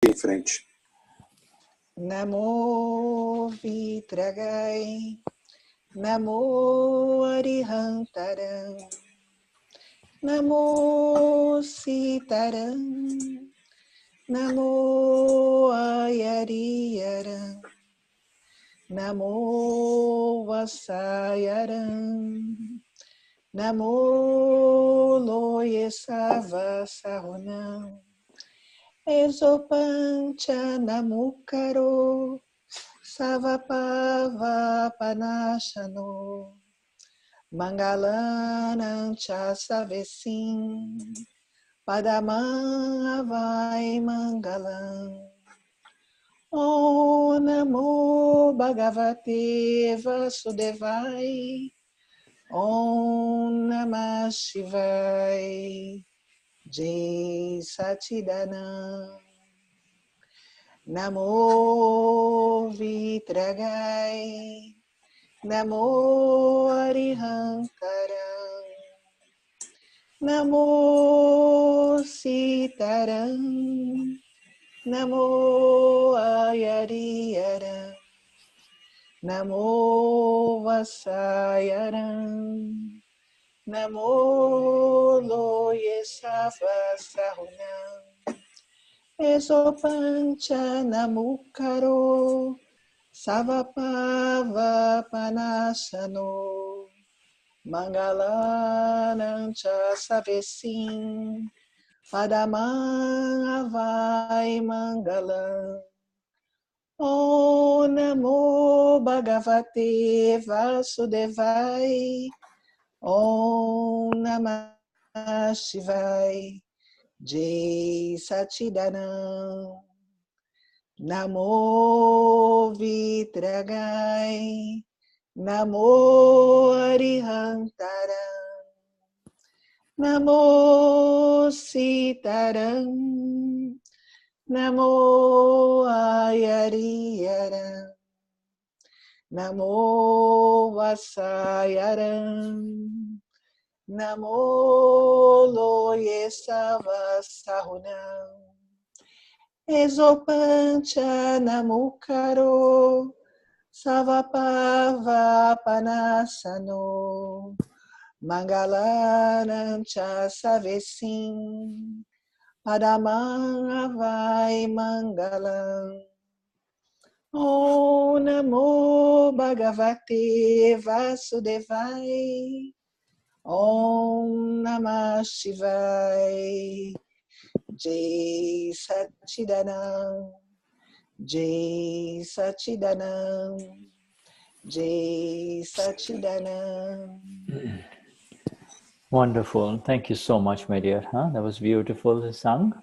em frente. Namo Vitragai, Namo Arihantaram, Namo Sitaram, Namo Ayariyaram, Namo Vasayaram, Namo Loyesava Sahunam, Esopancha Namukaro, Savapava Panashano, Mangalanam Chasavesim, Padamam Avai Mangalam. Om Namo Bhagavate Vasudevai, Om Namah Shivai, Jai Satchidanand. Namo Vitragai, Namo Arihantaram, Namo Sitaram, Namo Ayariyaram, Namo Vasayaram, Namo Loyesava Sahunam, Esopancha Namukaro, Savapava Panasano, Mangalanam Chasavesim, Padamam Avai Mangalam. Om Namo Bhagavate Vasudevai, Om Namah Shivai, Jai Satchidanand. Namo Vitragai, Namo Arihantaram, Namo Sitaram, Namo Ayariyaram, Namo Vasayaram, Namo Loyesava Sahunam, Esopancha Namukaro, Savapava Panasano, Mangalanam Chasavesim, Padamam Avai Mangalam. Om Namo Bhagavate Vasudevai, Om Namah Shivai, Jai Satchidanand, Jai Satchidanand, Jai Satchidanand. Wonderful. Thank you so much, my dear. That was beautiful sung.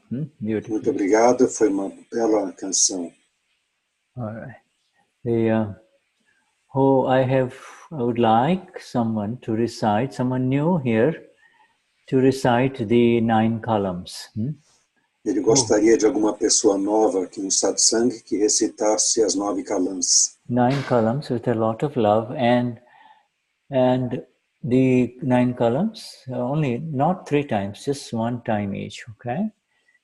Beautiful. Muito obrigado, foi uma bela canção. All right. I would like someone to recite, someone new here, to recite the 9 columns. Ele gostaria de alguma pessoa nova aqui no Satsang que recitasse as 9 Kalams. 9 columns with a lot of love, and the 9 columns only, not 3 times, just 1 time each, okay?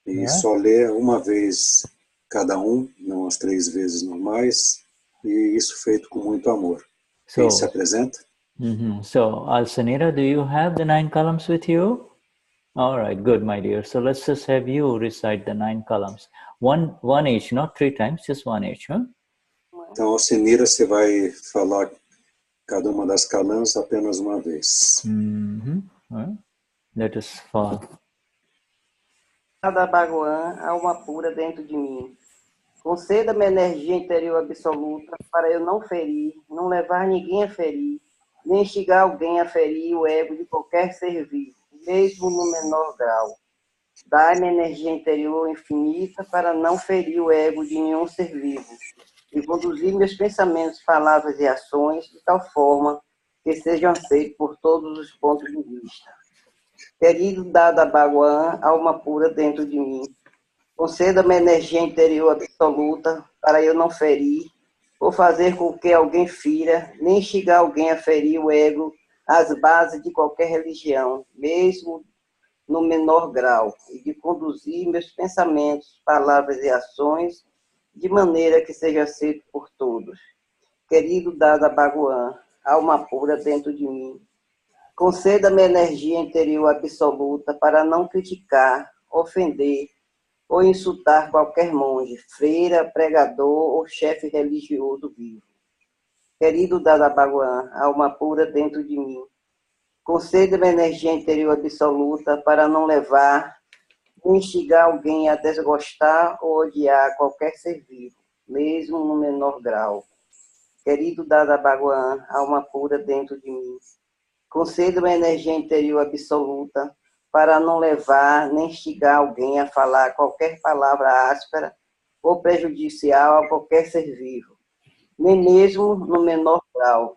E só ler uma vez cada não as 3 vezes normais, e isso feito com muito amor. Quem se apresenta? So, Alsanira, do you have the 9 columns with you? All right, good, my dear. So let's just have you recite the 9 columns. One each, not 3 times, just 1 each, huh? Então, Alcenira, você vai falar cada uma das Kalams apenas uma vez. Let us follow. Cada Bhagavan, alma pura dentro de mim. Conceda-me energia interior absoluta para eu não ferir, não levar ninguém a ferir, nem instigar alguém a ferir o ego de qualquer ser vivo, mesmo no menor grau. Dá-me energia interior infinita para não ferir o ego de nenhum ser vivo e conduzir meus pensamentos, palavras e ações de tal forma que sejam aceitos por todos os pontos de vista. Querido Dada Bhagavan, alma pura dentro de mim, conceda-me energia interior absoluta para eu não ferir ou fazer com que alguém fira, nem instigar alguém a ferir o ego, as bases de qualquer religião, mesmo no menor grau e de conduzir meus pensamentos, palavras e ações de maneira que seja aceito por todos. Querido Dada Bhagwan, alma pura dentro de mim, conceda-me energia interior absoluta para não criticar, ofender ou insultar qualquer monge, freira, pregador ou chefe religioso vivo. Querido Dada Bhagwan, alma pura dentro de mim, conceda-me energia interior absoluta para não levar nem instigar alguém a desgostar ou odiar qualquer ser vivo, mesmo no menor grau. Querido Dada Bhagwan, alma pura dentro de mim, conceda-me energia interior absoluta para não levar nem instigar alguém a falar qualquer palavra áspera ou prejudicial a qualquer ser vivo, nem mesmo no menor grau.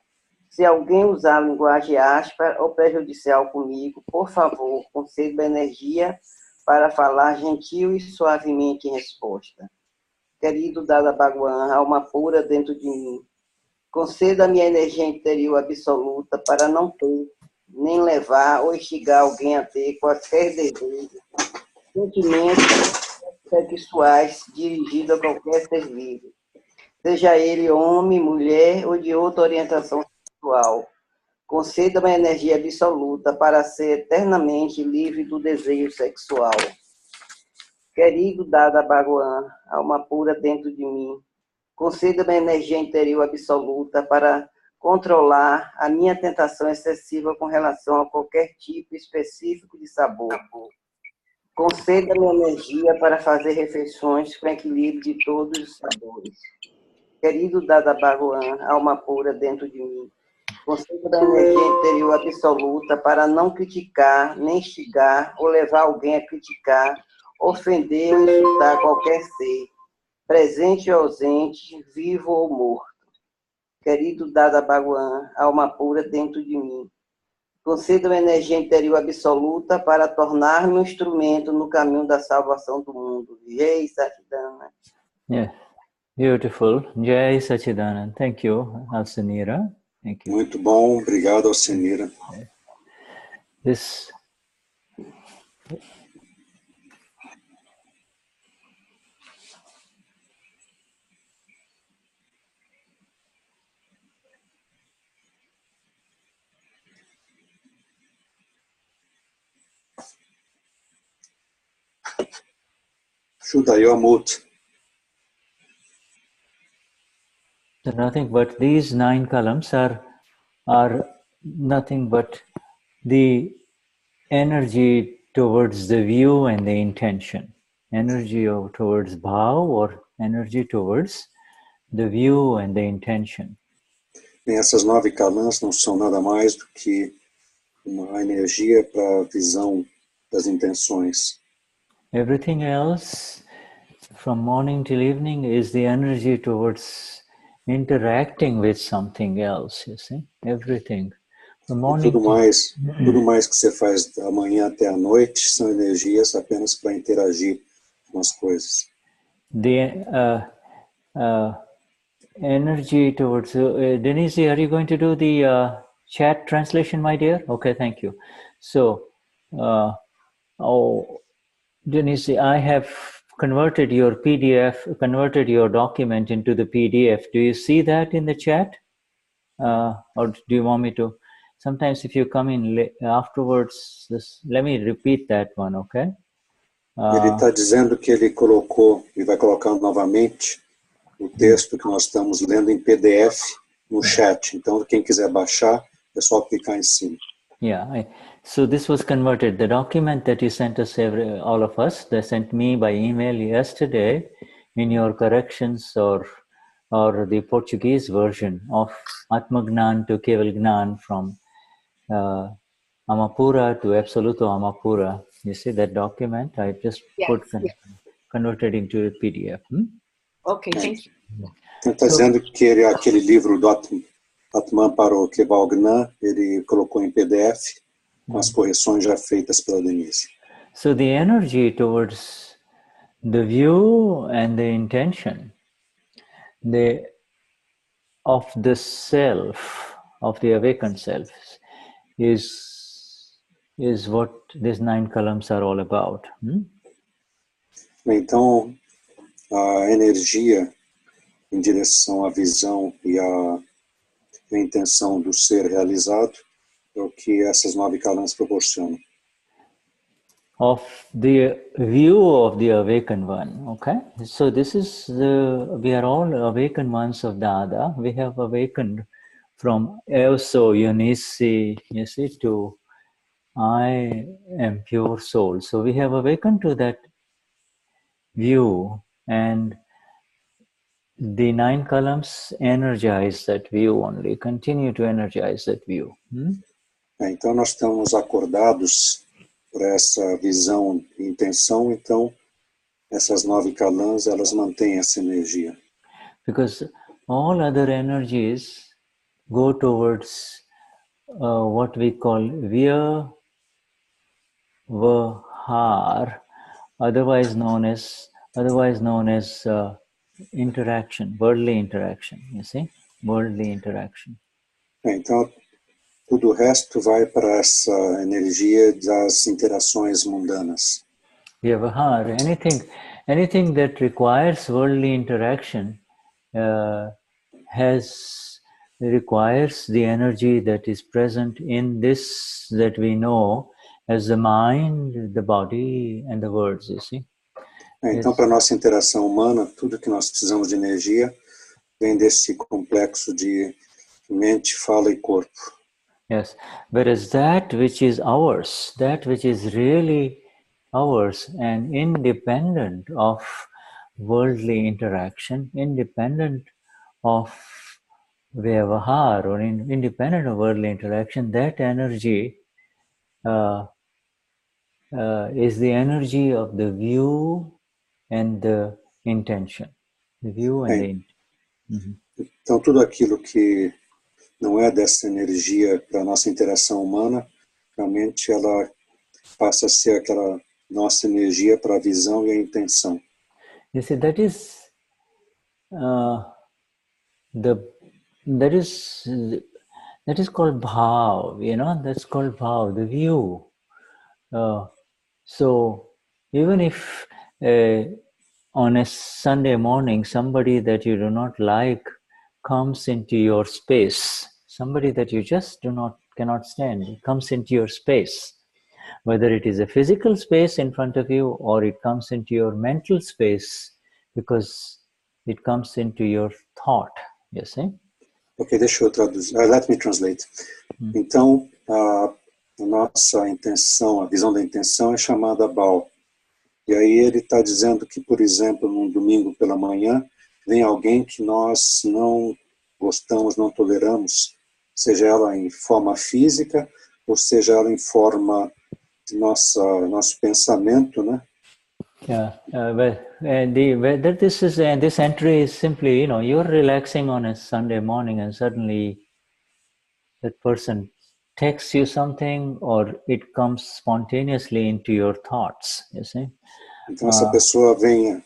Se alguém usar linguagem áspera ou prejudicial comigo, por favor, conceda energia para falar gentil e suavemente em resposta. Querido Dada Bhagwan, alma pura dentro de mim, conceda-me a energia interior absoluta para não ter, nem levar ou instigar alguém a ter qualquer desejo, sentimentos sexuais dirigidos a qualquer ser vivo, seja ele homem, mulher ou de outra orientação sexual. Conceda-me a energia absoluta para ser eternamente livre do desejo sexual. Querido Dada Bhagwan, alma pura dentro de mim, conceda-me a energia interior absoluta para controlar a minha tentação excessiva com relação a qualquer tipo específico de sabor. Conceda-me energia para fazer refeições com equilíbrio de todos os sabores. Querido Dada Bhagwan, alma pura dentro de mim, conceda-me energia interior absoluta para não criticar, nem instigar ou levar alguém a criticar, ofender ou insultar qualquer ser, presente ou ausente, vivo ou morto. Querido Dada Bhagwan, alma pura dentro de mim, conceda-me energia interior absoluta para tornar-me um instrumento no caminho da salvação do mundo. Jai Satchidananda. Yeah, beautiful. Jai Satchidananda. Thank you, Alcenira. Thank you. Muito bom, obrigado, Alcenira. This Shuddha, you're mute. nothing but these 9 columns are nothing but the energy towards the view and the intention. Energy towards bhav or energy towards the view and the intention. Bem, essas 9 kalams não são nada mais do que uma energia para a visão das intenções. Everything else, from morning till evening, is the energy towards interacting with something else, you see, everything. From morning Tudo mais que você faz da manhã até a noite são energias apenas para interagir com as coisas. The energy towards Denize, are you going to do the chat translation, my dear? Okay, thank you. So, Denize, I have converted your PDF, converted your document into the PDF. Do you see that in the chat? Or do you want me to? Sometimes if you come in afterwards, let me repeat that one, okay? Ele está dizendo que ele colocou, e vai colocar novamente, o texto que nós estamos lendo em PDF no chat. Então, quem quiser baixar, é só clicar em cima. Yeah, so this was converted. The document that you sent us, all of us, they sent me by email yesterday in your corrections or the Portuguese version of Atma Gnan to Keval Gnan from Amapura to Absoluto Amapura. You see that document? I just converted into a PDF. Ok, thank you. Ele está dizendo que aquele livro do Atman para o Keval Gnan, ele colocou em PDF com as correções já feitas pela Denize. So the energy towards the view and the intention of the self, of the awakened self, is is what these 9 columns are all about. Então, a energia em direção à visão e à intenção do ser realizado é o que essas 9 kalams proporcionam. Of the view of the awakened one, okay? So this is we are all awakened ones of Dada. We have awakened from also Unisi, you see, to I am pure soul. So we have awakened to that view, and the 9 columns energize that view only, continue to energize that view. Então nós estamos acordados por essa visão e intenção, então essas 9 kalams, elas mantêm essa energia. Because all other energies go towards what we call vyavahar, otherwise known as interaction, worldly interaction, you see, worldly interaction. Então tudo o resto vai para essa energia das interações mundanas. Vyavahar, anything that requires worldly interaction requires the energy that is present in this that we know as the mind, the body, and the words, you see. Então, para a nossa interação humana, tudo que nós precisamos de energia vem desse complexo de mente, fala e corpo. Yes, whereas that which is ours, that which is really ours and independent of worldly interaction, independent of vyavahar or independent of worldly interaction, that energy is the energy of the view and the intention. The view and the intention. Então, tudo aquilo que não é dessa energia para a nossa interação humana, realmente ela passa a ser aquela nossa energia para a visão e a intenção. You see, that is called bhav, you know, that's called bhav, the view. So even if on a Sunday morning somebody that you do not like comes into your space, somebody that you just cannot stand, comes into your space, whether it is a physical space in front of you or it comes into your mental space because it comes into your thought, you see? Ok, deixa eu traduzir. Let me translate. Então, a nossa intenção, a visão da intenção é chamada Baal. E aí ele está dizendo que, por exemplo, num domingo pela manhã, vem alguém que nós não gostamos, não toleramos, seja ela em forma física, ou seja ela em forma de nosso pensamento, né? Yeah, this entry is simply, you know, you're relaxing on a Sunday morning and suddenly that person texts you something or it comes spontaneously into your thoughts, you see? Então essa pessoa vem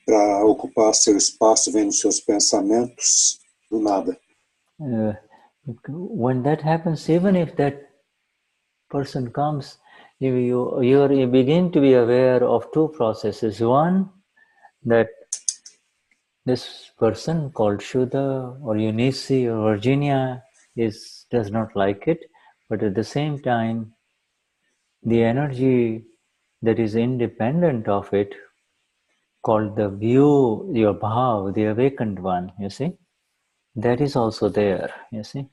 para ocupar seu espaço, vem nos seus pensamentos, do nada. When that happens, even if that person comes, you begin to be aware of 2 processes. One, that this person called Shuddha or Eunice or Virginia does not like it, but at the same time, the energy that is independent of it, called the view, your bhav, the awakened one, you see, that is also there, you see.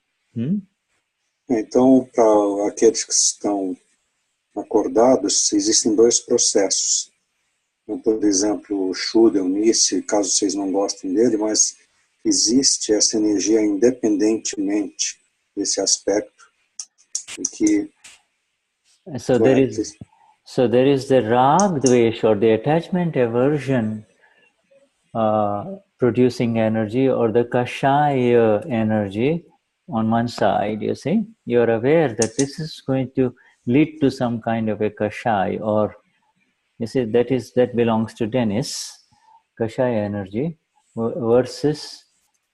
Então, para aqueles que estão acordados, existem 2 processos. Então, por exemplo, o Shuddha, o Nice, caso vocês não gostem dele, mas existe essa energia independentemente desse aspecto que So there is the rag dvesh or the attachment aversion producing energy, or the kashaya energy on one side, you see. You're aware that this is going to lead to some kind of a kashaya, or you see, that belongs to Denize, kashaya energy, versus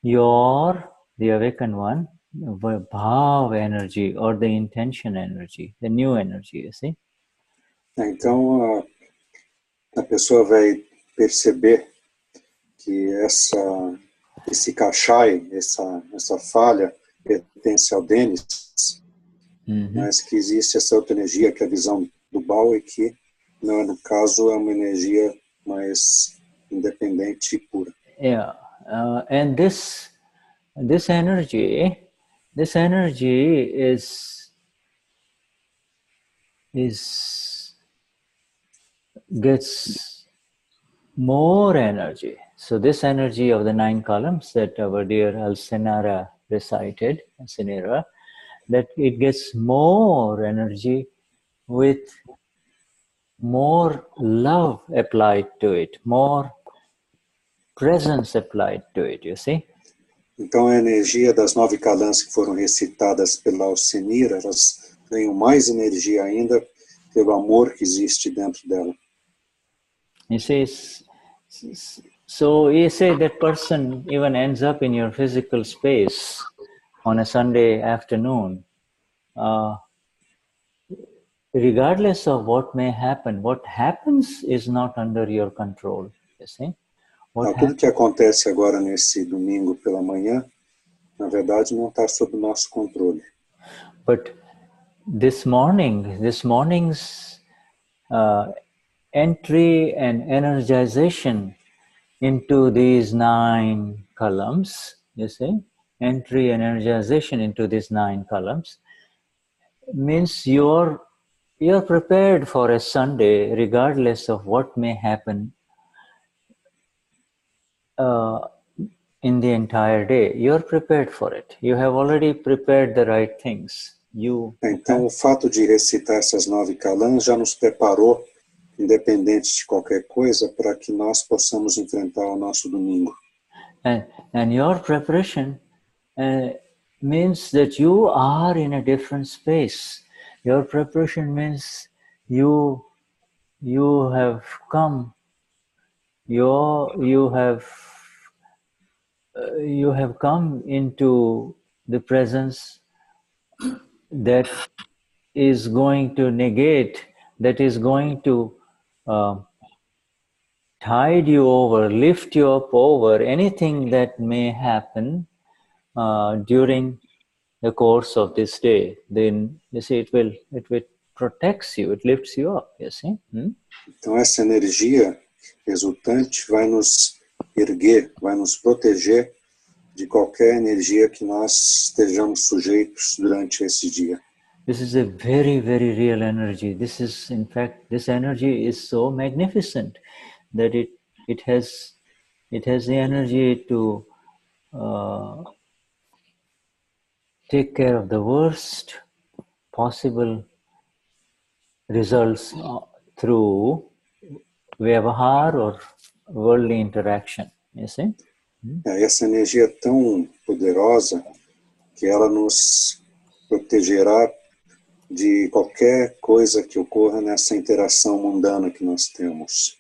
the awakened one, bhav energy or the intention energy, the new energy, you see. Então, a pessoa vai perceber que esse cachai, essa falha, pertence ao Denize, mas que existe essa outra energia, que é a visão do Baal, e que, no caso, é uma energia mais independente e pura. Yeah, and this energy gets more energy. So this energy of the 9 columns that our dear Alcenara recited, Alcenara, that it gets more energy with more love applied to it, more presence applied to it, you see. Então, a energia das 9 calãs que foram recitadas pela Alcenira, elas ganham mais energia ainda pelo amor que existe dentro dela. You see, so you say that person even ends up in your physical space on a Sunday afternoon. Regardless of what may happen, what happens is not under your control, you see. Tudo que acontece agora nesse domingo pela manhã, na verdade, não está sob nosso controle. But this morning's entry and energization into these 9 columns, you see, entry and energization into these 9 columns means you're prepared for a Sunday regardless of what may happen in the entire day. You're prepared for it. You have already prepared the right things. Então, o fato de recitar essas 9 calãs já nos preparou, independente de qualquer coisa, para que nós possamos enfrentar o nosso domingo. And your preparation means that you are in a different space. Your preparation means you have come. You have come into the presence that is going to negate, that is going to tide you over, lift you up over anything that may happen during the course of this day. Then you see, it protects you, it lifts you up, you see. Então essa energia resultante vai nos erguer, vai nos proteger de qualquer energia que nós estejamos sujeitos durante esse dia. This is a very, very real energy. This is, in fact, this energy is so magnificent that it has the energy to take care of the worst possible results through vyavahar or worldly interaction, you see? Essa energia é tão poderosa que ela nos protegerá de qualquer coisa que ocorra nessa interação mundana que nós temos.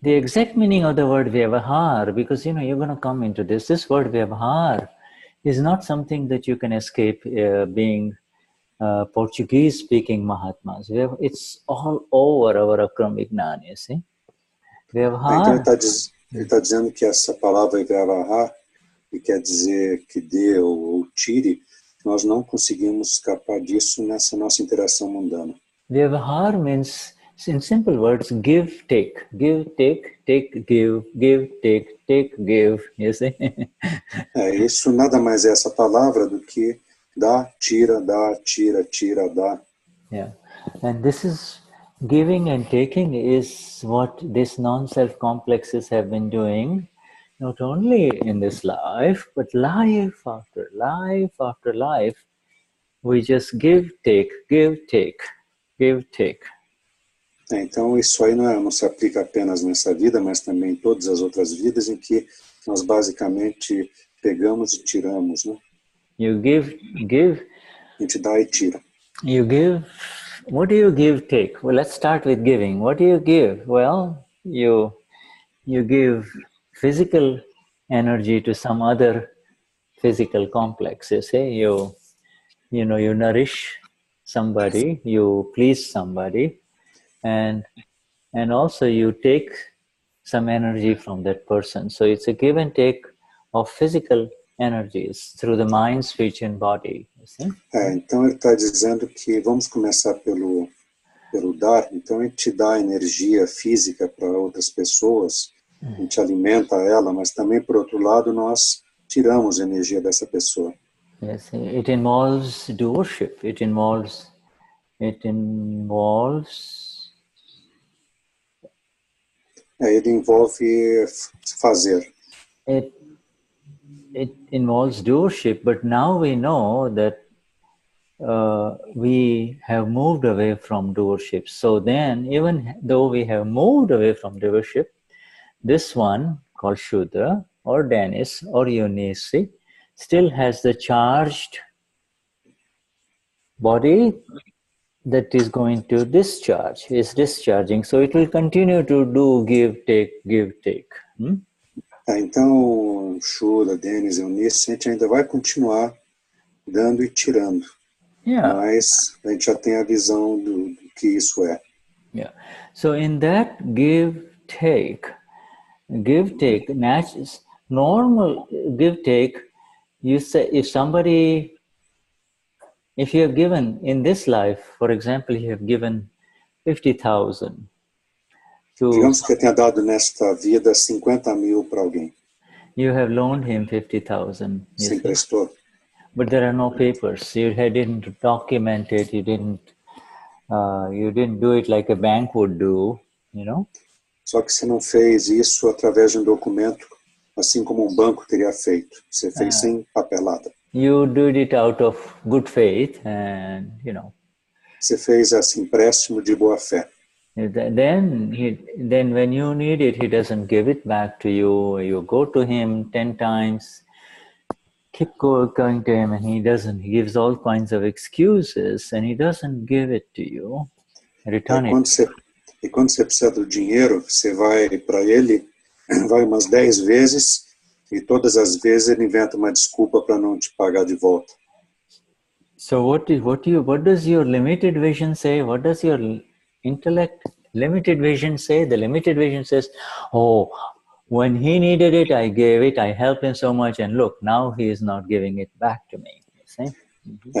The exact meaning of the word vyavahar, because you're going to come into this word vyavahar is not something that you can escape being Portuguese speaking Mahatmas. It's all over our Akram Vignan, you see. Vyavahar. Então ele está dizendo que essa palavra vyavahar, que quer dizer que dê ou tire, nós não conseguimos escapar disso nessa nossa interação mundana. Vyavahar means, in simple words, give, take, give, take, take, give, take, give, you see? Isso nada mais é essa palavra do que dá, tira, dá. Yeah, and this is giving and taking is what these non-self complexes have been doing, not only in this life, but life after life after life. We just give, take, give, take, give, take. Então isso aí não se aplica apenas nessa vida, mas também em todas as outras vidas em que nós basicamente pegamos e tiramos, né? You give. A gente dá e tira. You give. What do you give, take? Well, let's start with giving. What do you give? Well, you give physical energy to some other physical complex. You see, you nourish somebody, you please somebody, and also you take some energy from that person. So it's a give and take of physical energies through the mind, speech, and body. You see? Então ele está dizendo que vamos começar pelo dar. Então a gente dá energia física para outras pessoas, a gente alimenta ela, mas também, por outro lado, nós tiramos energia dessa pessoa. Yes, it involves doership. It involves Ele envolve fazer. it involves doership, but now we know that we have moved away from doership. So then, even though we have moved away from doership, this one called Shuddha or Denize or Gnani still has the charged body that is going to discharge, is discharging. So it will continue to do give, take, give, take. Então, Shuddha, Denize, Gnani, a gente ainda vai continuar dando e tirando. Yeah. Mas a gente já tem a visão do que isso é. Yeah. So in that give, take, normal give, take, you say if you have given in this life, for example, you have given 50,000 to... Digamos que eu tenha dado nesta vida 50.000 para alguém. You have loaned him 50,000. Se emprestou. But there are no papers. You didn't document it. You didn't do it like a bank would do, you know. Só que você não fez isso através de um documento, assim como um banco teria feito. Você fez sem papelada. You did it out of good faith, and you know. Você fez esse empréstimo de boa fé. Then when you need it, he doesn't give it back to you. You go to him 10 times. Keep going to him, and he gives all kinds of excuses, and he doesn't give it to you. Return it. Quando você precisa do dinheiro, você vai para ele, vai umas 10 vezes, e todas as vezes ele inventa uma desculpa para não te pagar de volta. So what does your limited vision say? What does your intellect limited vision say? The limited vision says, oh, when he needed it, I gave it, I helped him so much, and look, now he is not giving it back to me. You see?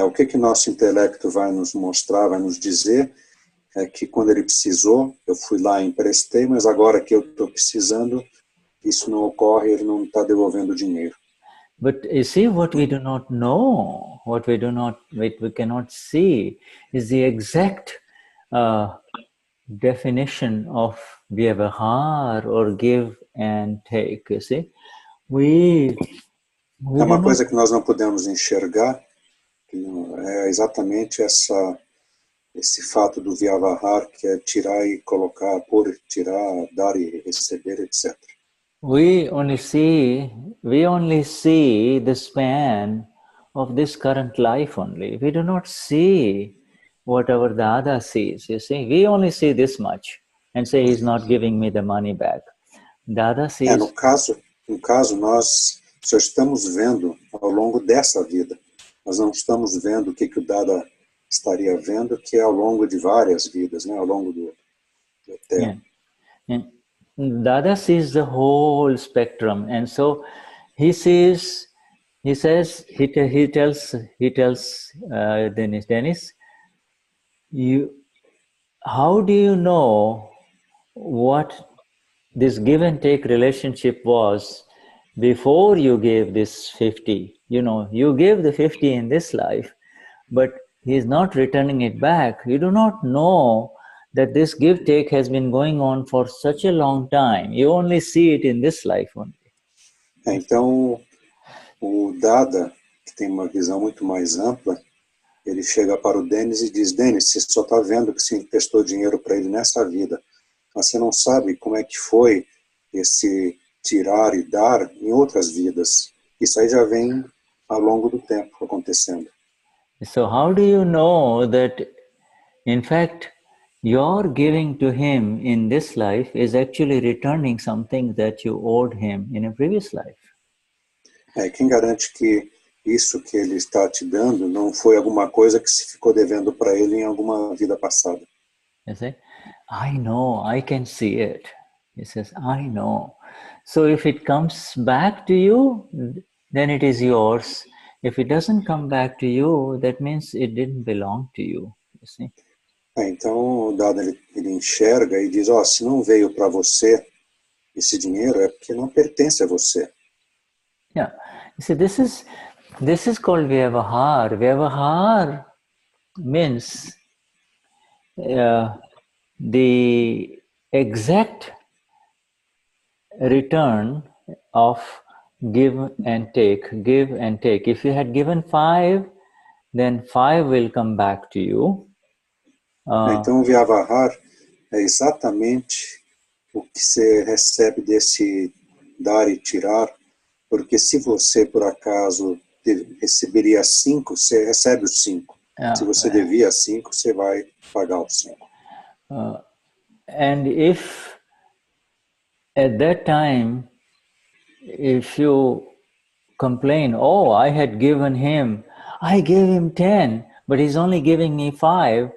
O que nosso intelecto vai nos mostrar, vai nos dizer, é que quando ele precisou, eu fui lá e emprestei, mas agora que eu estou precisando, isso não ocorre, ele não está devolvendo o dinheiro. But you see, what we do not know, what we cannot see, is the exact definition of vyavahar or give and take. You see, we é uma coisa que nós não podemos enxergar, é exatamente esse fato do vyavahar, que é tirar e colocar, pôr, tirar, dar e receber, etc. We only see the span of this current life only. We do not see what our Dada sees, you see. We only see this much and say he's not giving me the money back. Dada sees... No caso, nós só estamos vendo ao longo dessa vida. Nós não estamos vendo o que o Dada estaria vendo, que é ao longo de várias vidas, né? Ao longo do eterno. Yeah. Dada sees the whole spectrum, and so he tells Denize, how do you know what this give and take relationship was before you gave this 50? You know, you gave the 50 in this life, but he is not returning it back. You do not know that this give-take has been going on for such a long time. You only see it in this life only. Então, o Dada, que tem uma visão muito mais ampla, ele chega para o Denize e diz, Denize, você só está vendo que você emprestou dinheiro para ele nessa vida, mas você não sabe como é que foi esse tirar e dar em outras vidas. Isso aí já vem ao longo do tempo acontecendo. So how do you know that, in fact, your giving to him in this life is actually returning something that you owed him in a previous life? Quem garante que isso que ele está te dando não foi alguma coisa que se ficou devendo para ele em alguma vida passada? You see, I know, I can see it. He says, I know. So if it comes back to you, then it is yours. If it doesn't come back to you, that means it didn't belong to you. You see. Então, dado ele enxerga e diz, se não veio para você esse dinheiro, é porque não pertence a você. Yeah. You see, this is called Vyavahar. Vyavahar means the exact return of give and take. If you had given 5, then 5 will come back to you. Então, o Vyavahar é exatamente o que você recebe desse dar e tirar, porque se você, por acaso, receberia 5, você recebe os 5. Se você devia 5, você vai pagar os 5. And if at that time, if you complain, I had given him, I gave him 10, but he's only giving me 5,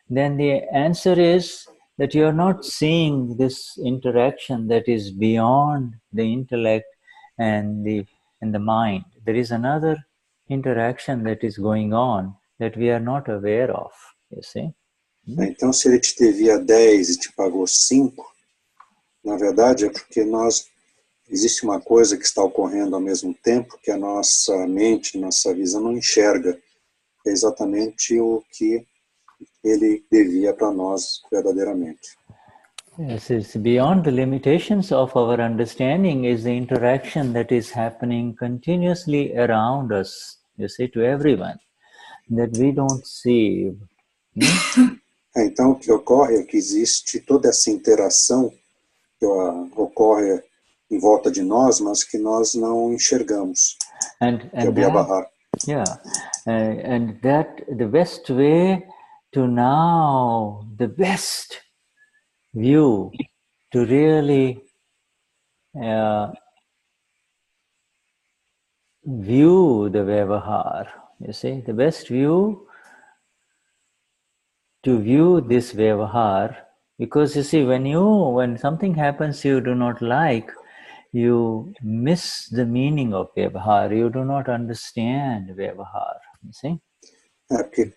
then the answer is that you're not seeing this interaction that is beyond the intellect and the mind. There is another interaction that is going on that we are not aware of, you see. Então, se ele te devia 10 e te pagou 5, na verdade é porque existe uma coisa que está ocorrendo ao mesmo tempo que a nossa mente, nossa visão não enxerga. É exatamente o que ele devia para nós verdadeiramente. Yes, it's beyond the limitations of our understanding is the interaction that is happening continuously around us, you see, to everyone, that we don't see. Então, o que ocorre é que existe toda essa interação que ocorre em volta de nós, mas que nós não enxergamos. And that the best way to now, the best view to really view the Vyavahar, you see, the best view to view this Vyavahar, because you see, when something happens you do not like, you miss the meaning of Vyavahar, you do not understand Vyavahar, you see. Porque,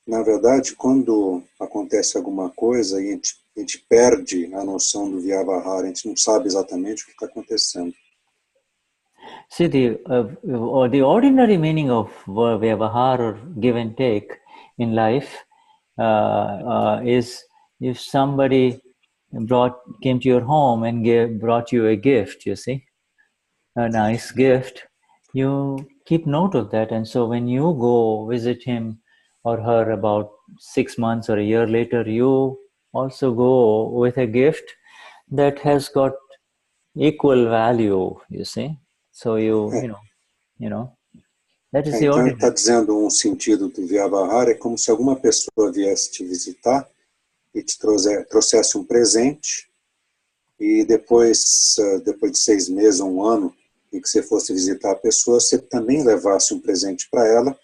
na verdade, quando acontece alguma coisa e a gente perde a noção do Vyavahar, a gente não sabe exatamente o que está acontecendo. See, the ordinary meaning of Vyavahar or give and take in life is if somebody came to your home and brought you a gift, you see, a nice gift, you keep note of that. And so when you go visit him or her about 6 months or a year later, you also go with a gift that has got equal value, you see. So you know, that is the Então, ordinary. ele está dizendo sentido do Vyavahar, é como se alguma pessoa viesse te visitar e te trouxesse presente, e depois de 6 meses ou 1 ano, em que você fosse visitar a pessoa, você também levasse presente para ela,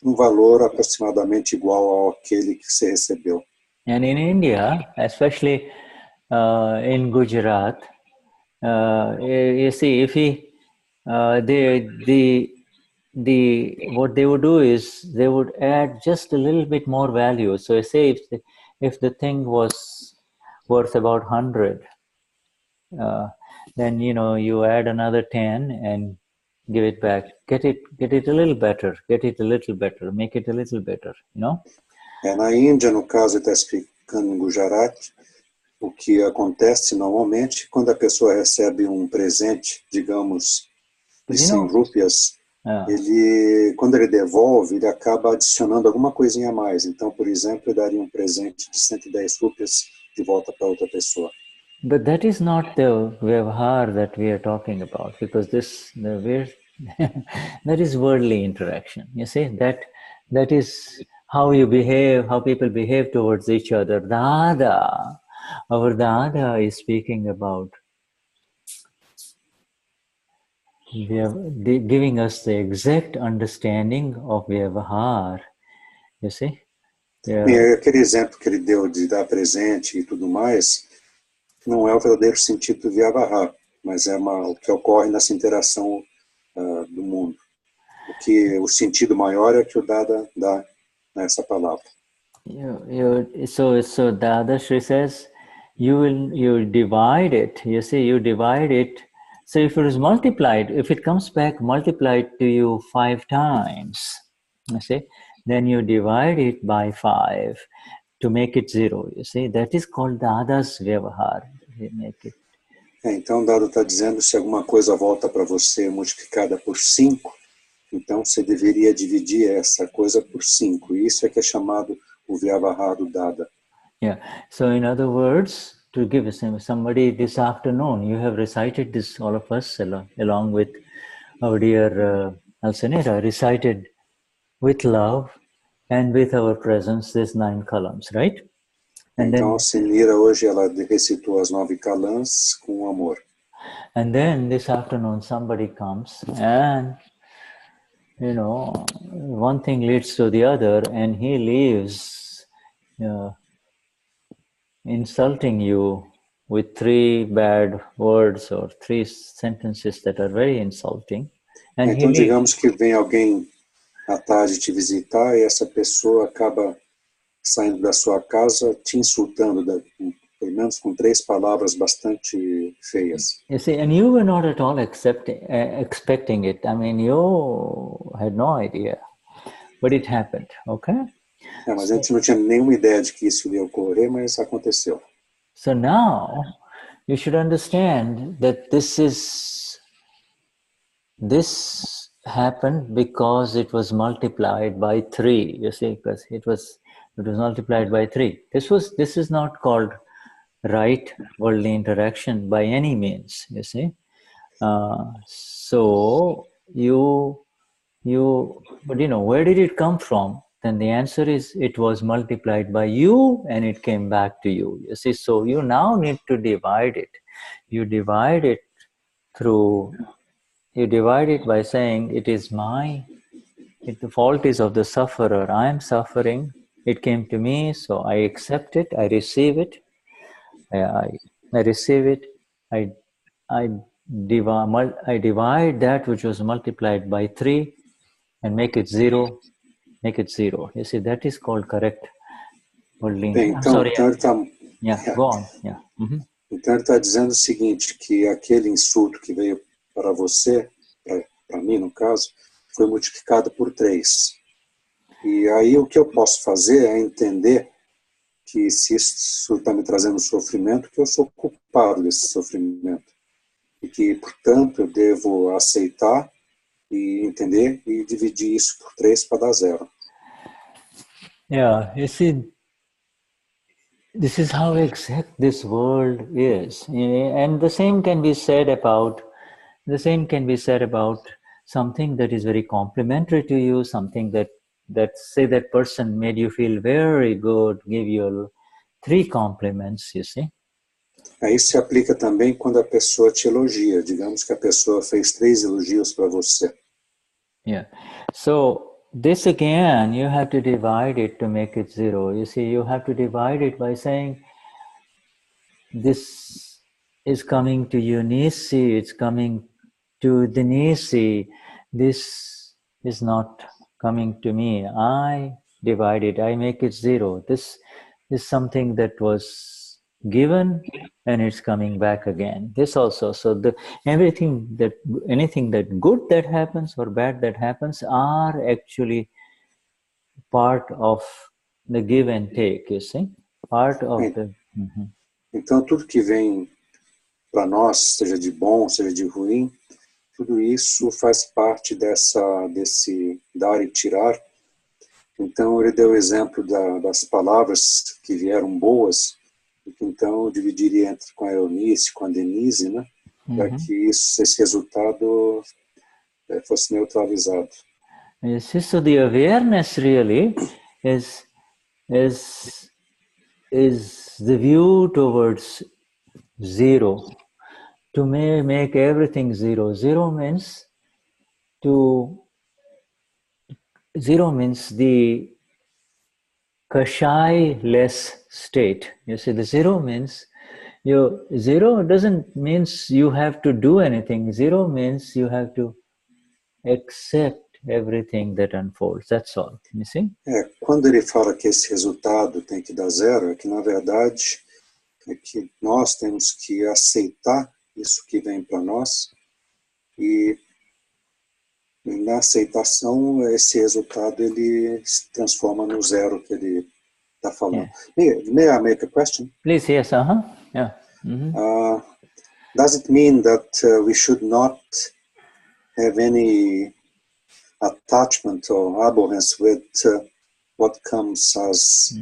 valor aproximadamente igual àquele que você recebeu. And in India, especially in Gujarat, you see, if what they would do is they would add just a little bit more value. So say if the thing was worth about 100, then you add another 10 and give it back. Get it a little better. Get it a little better. Make it a little better. Na Índia, no caso, ele está explicando em Gujarat, o que acontece normalmente quando a pessoa recebe presente, digamos, de 100 rúpias, quando ele devolve, ele acaba adicionando alguma coisinha a mais. Então, por exemplo, ele daria presente de 110 rúpias de volta para outra pessoa. But that is not the Vyavahar that we are talking about, because that is worldly interaction. You see, that is how you behave, how people behave towards each other. Dada, our Dada is speaking about giving us the exact understanding of Vyavahar. You see? E aquele exemplo que ele deu de dar presente e tudo mais, não é o verdadeiro sentido do Vyavahar, mas é o que ocorre nessa interação do mundo. O sentido maior é que o Dada dá nessa palavra. So Dadashri says, you divide it. You see, you divide it. So if it is multiplied, if it comes back multiplied to you 5 times, you see, then you divide it by 5 to make it 0. You see, that is called Dada's Vyavahar. Make it. Então, Dada está dizendo, se alguma coisa volta para você multiplicada por 5, então você deveria dividir essa coisa por 5. E isso é que é chamado o Vyavahar do Dada. Yeah. So in other words, to give somebody this afternoon, you have recited this, all of us, along with our dear Alcenera, recited with love and with our presence these 9 columns, right? And então, a Senira hoje ela recitou as 9 Kalams com amor. And then this afternoon somebody comes and, you know, one thing leads to the other and he leaves insulting you with 3 bad words or 3 sentences that are very insulting. And então, digamos que vem alguém à tarde te visitar e essa pessoa acaba saindo da sua casa te insultando, pelo menos com 3 palavras bastante feias. You see, and you were not at all expecting it. I mean, you had no idea, but it happened, okay? Mas a gente não tinha nenhuma ideia de que isso ia ocorrer, mas aconteceu. So now, you should understand that this happened because it was multiplied by 3. You see, because it was multiplied by 3. This is not called right worldly interaction by any means. You see, so but you know, where did it come from? Then the answer is it was multiplied by you and it came back to you. You see, so you now need to divide it. You divide it by saying it is the fault is of the sufferer. I am suffering. It came to me, so I accept it. I receive it. I receive it. I divide that which was multiplied by 3 and make it 0. Make it 0. You see, that is called correct worldly. Então ele está go on. Yeah. Mm-hmm. Então ele está dizendo o seguinte, que aquele insulto que veio para você, para mim no caso, foi multiplicado por 3. E aí o que eu posso fazer é entender que se isso está me trazendo sofrimento, que eu sou culpado desse sofrimento. E que, portanto, eu devo aceitar e entender e dividir isso por 3 para dar 0. Yeah, you see, this is how exact this world is. And the same can be said about something that is very complimentary to you, something that say that person made you feel very good, give you 3 compliments, you see. Aí se aplica também quando a pessoa te elogia. Digamos que a pessoa fez 3 elogios para você. Yeah. So this again, you have to divide it to make it 0. You see, you have to divide it by saying, this is coming to Eunice, it's coming to Denize. This is not coming to me. I divide it, I make it 0. This is something that was given and it's coming back again. This also, so anything that good that happens or bad that happens are actually part of the give and take, you see? Part of the... Mm-hmm. Então tudo que vem para nós, seja de bom, seja de ruim, tudo isso faz parte desse dar e tirar. Então ele deu o exemplo das palavras que vieram boas, então eu dividiria com a Eunice, com a Denize, né? Para que esse resultado fosse neutralizado. Yes, so the awareness really is the view towards 0, to make everything zero. Zero means the Kashai-less state. You see, the zero means zero doesn't means you have to do anything. Zero means you have to accept everything that unfolds. That's all. You see? Quando ele fala que esse resultado tem que dar zero, é que na verdade é que nós temos que aceitar isso que vem para nós e na aceitação esse resultado ele se transforma no zero que ele está falando. Yeah. May I make a question? Please, yes, yeah. Mm-hmm. Does it mean that we should not have any attachment or abhorrence with what comes as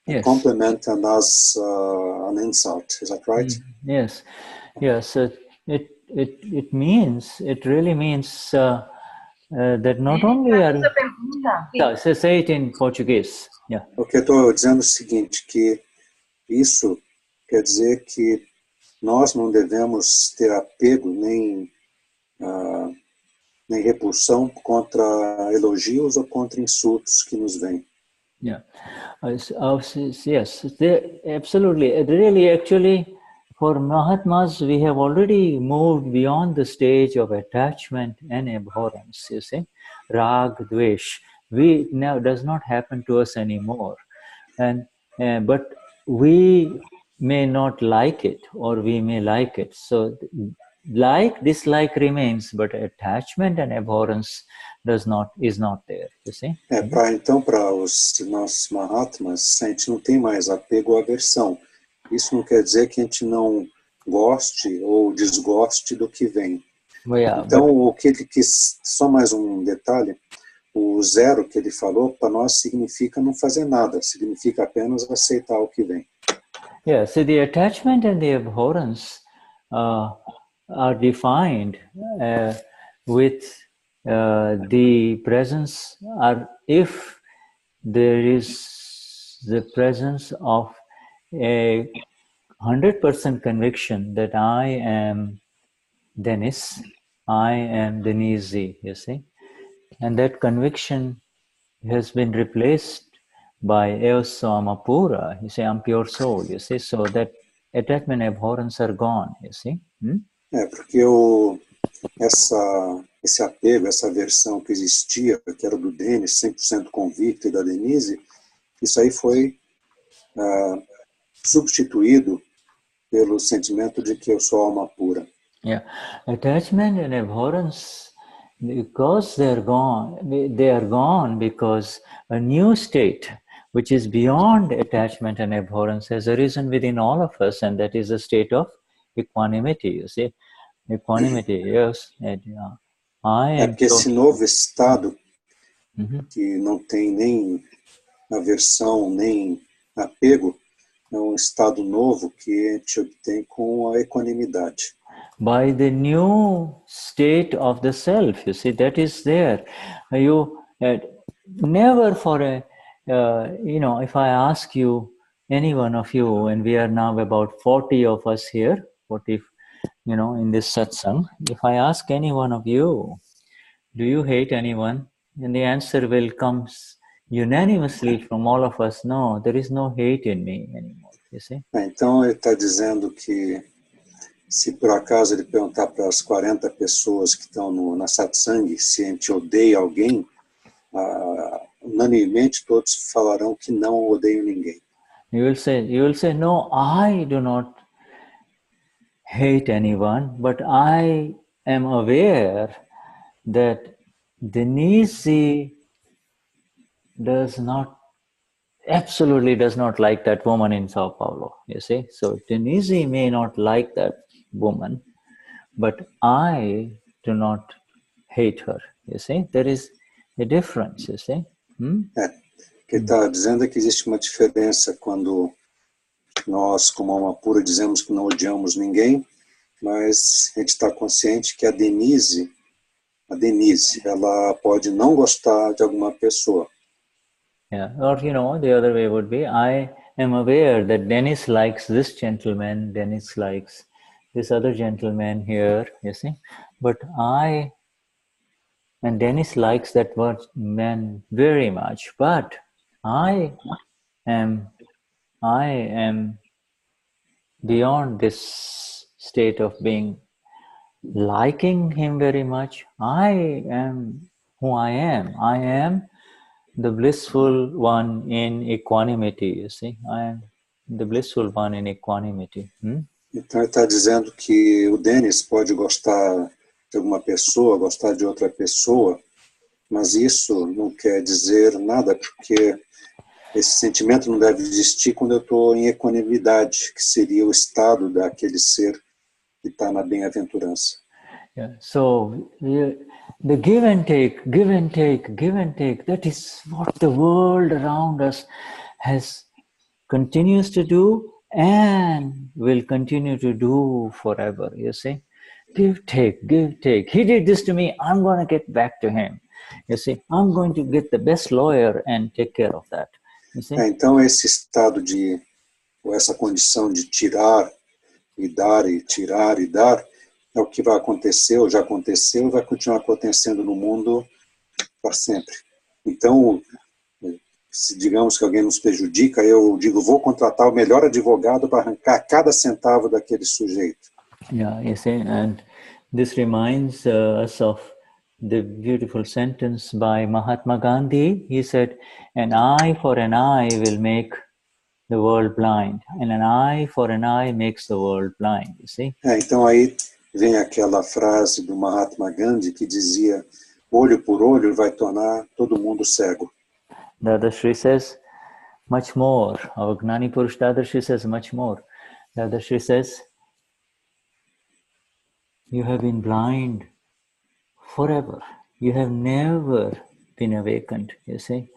a compliment and as an insult? Is that right? Yes. It means, it really means that not only are... say it in Portuguese. Yeah. Ok, estou dizendo o seguinte, que isso quer dizer que nós não devemos ter apego nem repulsão contra elogios ou contra insultos que nos vêm. Yeah. Yes, absolutely. Really, actually, for Mahatmas, we have already moved beyond the stage of attachment and abhorrence, you see. Rag, dvesh. We now does not happen to us anymore. But we may not like it, or we may like it. So dislike remains, but attachment and abhorrence is not there, you see. Então, para os nossos Mahatmas, a gente não tem mais apego ou aversão. Isso não quer dizer que a gente não goste ou desgoste do que vem. Então, o que ele quis, só mais um detalhe, o zero que ele falou, para nós significa não fazer nada, significa apenas aceitar o que vem. Yeah, so the attachment and the abhorrence are defined with the presence, or if there is the presence of a 100% conviction that I am Denize, I am Denize, you see, and that conviction has been replaced by Eoso Amapura, you see, I'm pure soul, you see, so that attachment and abhorrence are gone, you see. Porque esse apego, essa aversão que existia, que era do Denize, 100% convicto, e da Denize, isso aí foi substituído pelo sentimento de que eu sou alma pura. Yeah, attachment and abhorrence, because they are gone because a new state, which is beyond attachment and abhorrence, has arisen within all of us, and that is a state of equanimity, you see. Equanimity, yes. Porque esse novo estado, que não tem nem aversão, nem apego, é um estado novo que a gente obtém com a equanimidade. By the new state of the self, you see, that is there. You never for a, if I ask you, any one of you, and we are now about 40 of us here, 40, in this satsang, if I ask any one of you, do you hate anyone? And the answer will come unanimously from all of us, no, there is no hate in me anymore, you see. Então ele está dizendo que se por acaso ele perguntar para as 40 pessoas que estão na satsang se a gente odeia alguém, unanimemente todos falarão que não odeiam ninguém. You will say, no, I do not hate anyone, but I am aware that Denize absolutely does not like that woman in Sao Paulo, you see. So Denize may not like that woman, but I do not hate her, you see. There is a difference, you see. O que ele está dizendo é que existe uma diferença quando nós, como alma pura, dizemos que não odiamos ninguém, mas a gente está consciente que a Denize, ela pode não gostar de alguma pessoa. Yeah, or the other way would be, I am aware that Denize likes this gentleman, Denize likes this other gentleman here, you see. But and Dennis likes that word man very much, but I am beyond this state of being liking him very much. I am who I am. I am the blissful one in equanimity, you see. I am the blissful one in equanimity. Então ele está dizendo que o Denis pode gostar de alguma pessoa, gostar de outra pessoa, mas isso não quer dizer nada, porque esse sentimento não deve existir quando eu estou em equanimidade, que seria o estado daquele ser que está na bem-aventurança. Yeah. So the give and take, that is what the world around us continues to do and will continue to do forever, you see. Give, take. He did this to me, I'm going to get back to him. You see, I'm going to get the best lawyer and take care of that. You see? Então esse estado ou essa condição de tirar e dar e tirar e dar, é o que vai acontecer, ou já aconteceu, e vai continuar acontecendo no mundo para sempre. Então, se digamos que alguém nos prejudica, eu digo, vou contratar o melhor advogado para arrancar cada centavo daquele sujeito. Yeah, you see, and this reminds us of the beautiful sentence by Mahatma Gandhi. He said, an eye for an eye will make the world blind, and an eye for an eye makes the world blind, you see. Então aí vem aquela frase do Mahatma Gandhi que dizia, olho por olho vai tornar todo mundo cego. Dadashri says much more. Our Gnani Purush Dadashri says much more. Dadashri says, you have been blind forever. You have never been awakened, you see.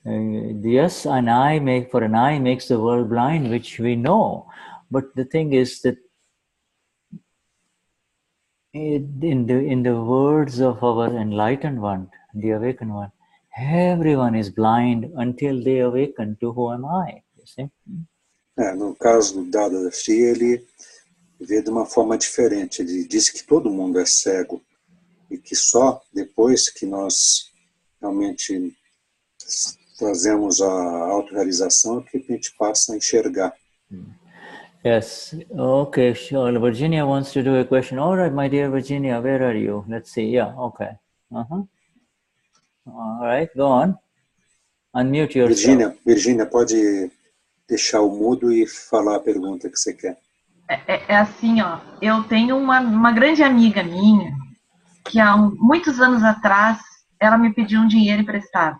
Yes, an eye for an eye makes the world blind, which we know. But the thing is that in the words of our enlightened one, the awakened one, everyone is blind until they awaken to who am I, you see. No caso do Dadashri, ele vê de uma forma diferente. Ele diz que todo mundo é cego e que só depois que nós realmente trazemos a autorrealização que a gente passa a enxergar. Yes. Okay, sure. Virginia wants to do a question. All right, my dear Virginia, where are you? Let's see. Yeah, okay. All right, go on. Unmute yourself. Virginia, pode deixar o mudo e falar a pergunta que você quer. É assim, ó. Eu tenho uma grande amiga minha que há muitos anos atrás ela me pediu um dinheiro emprestado.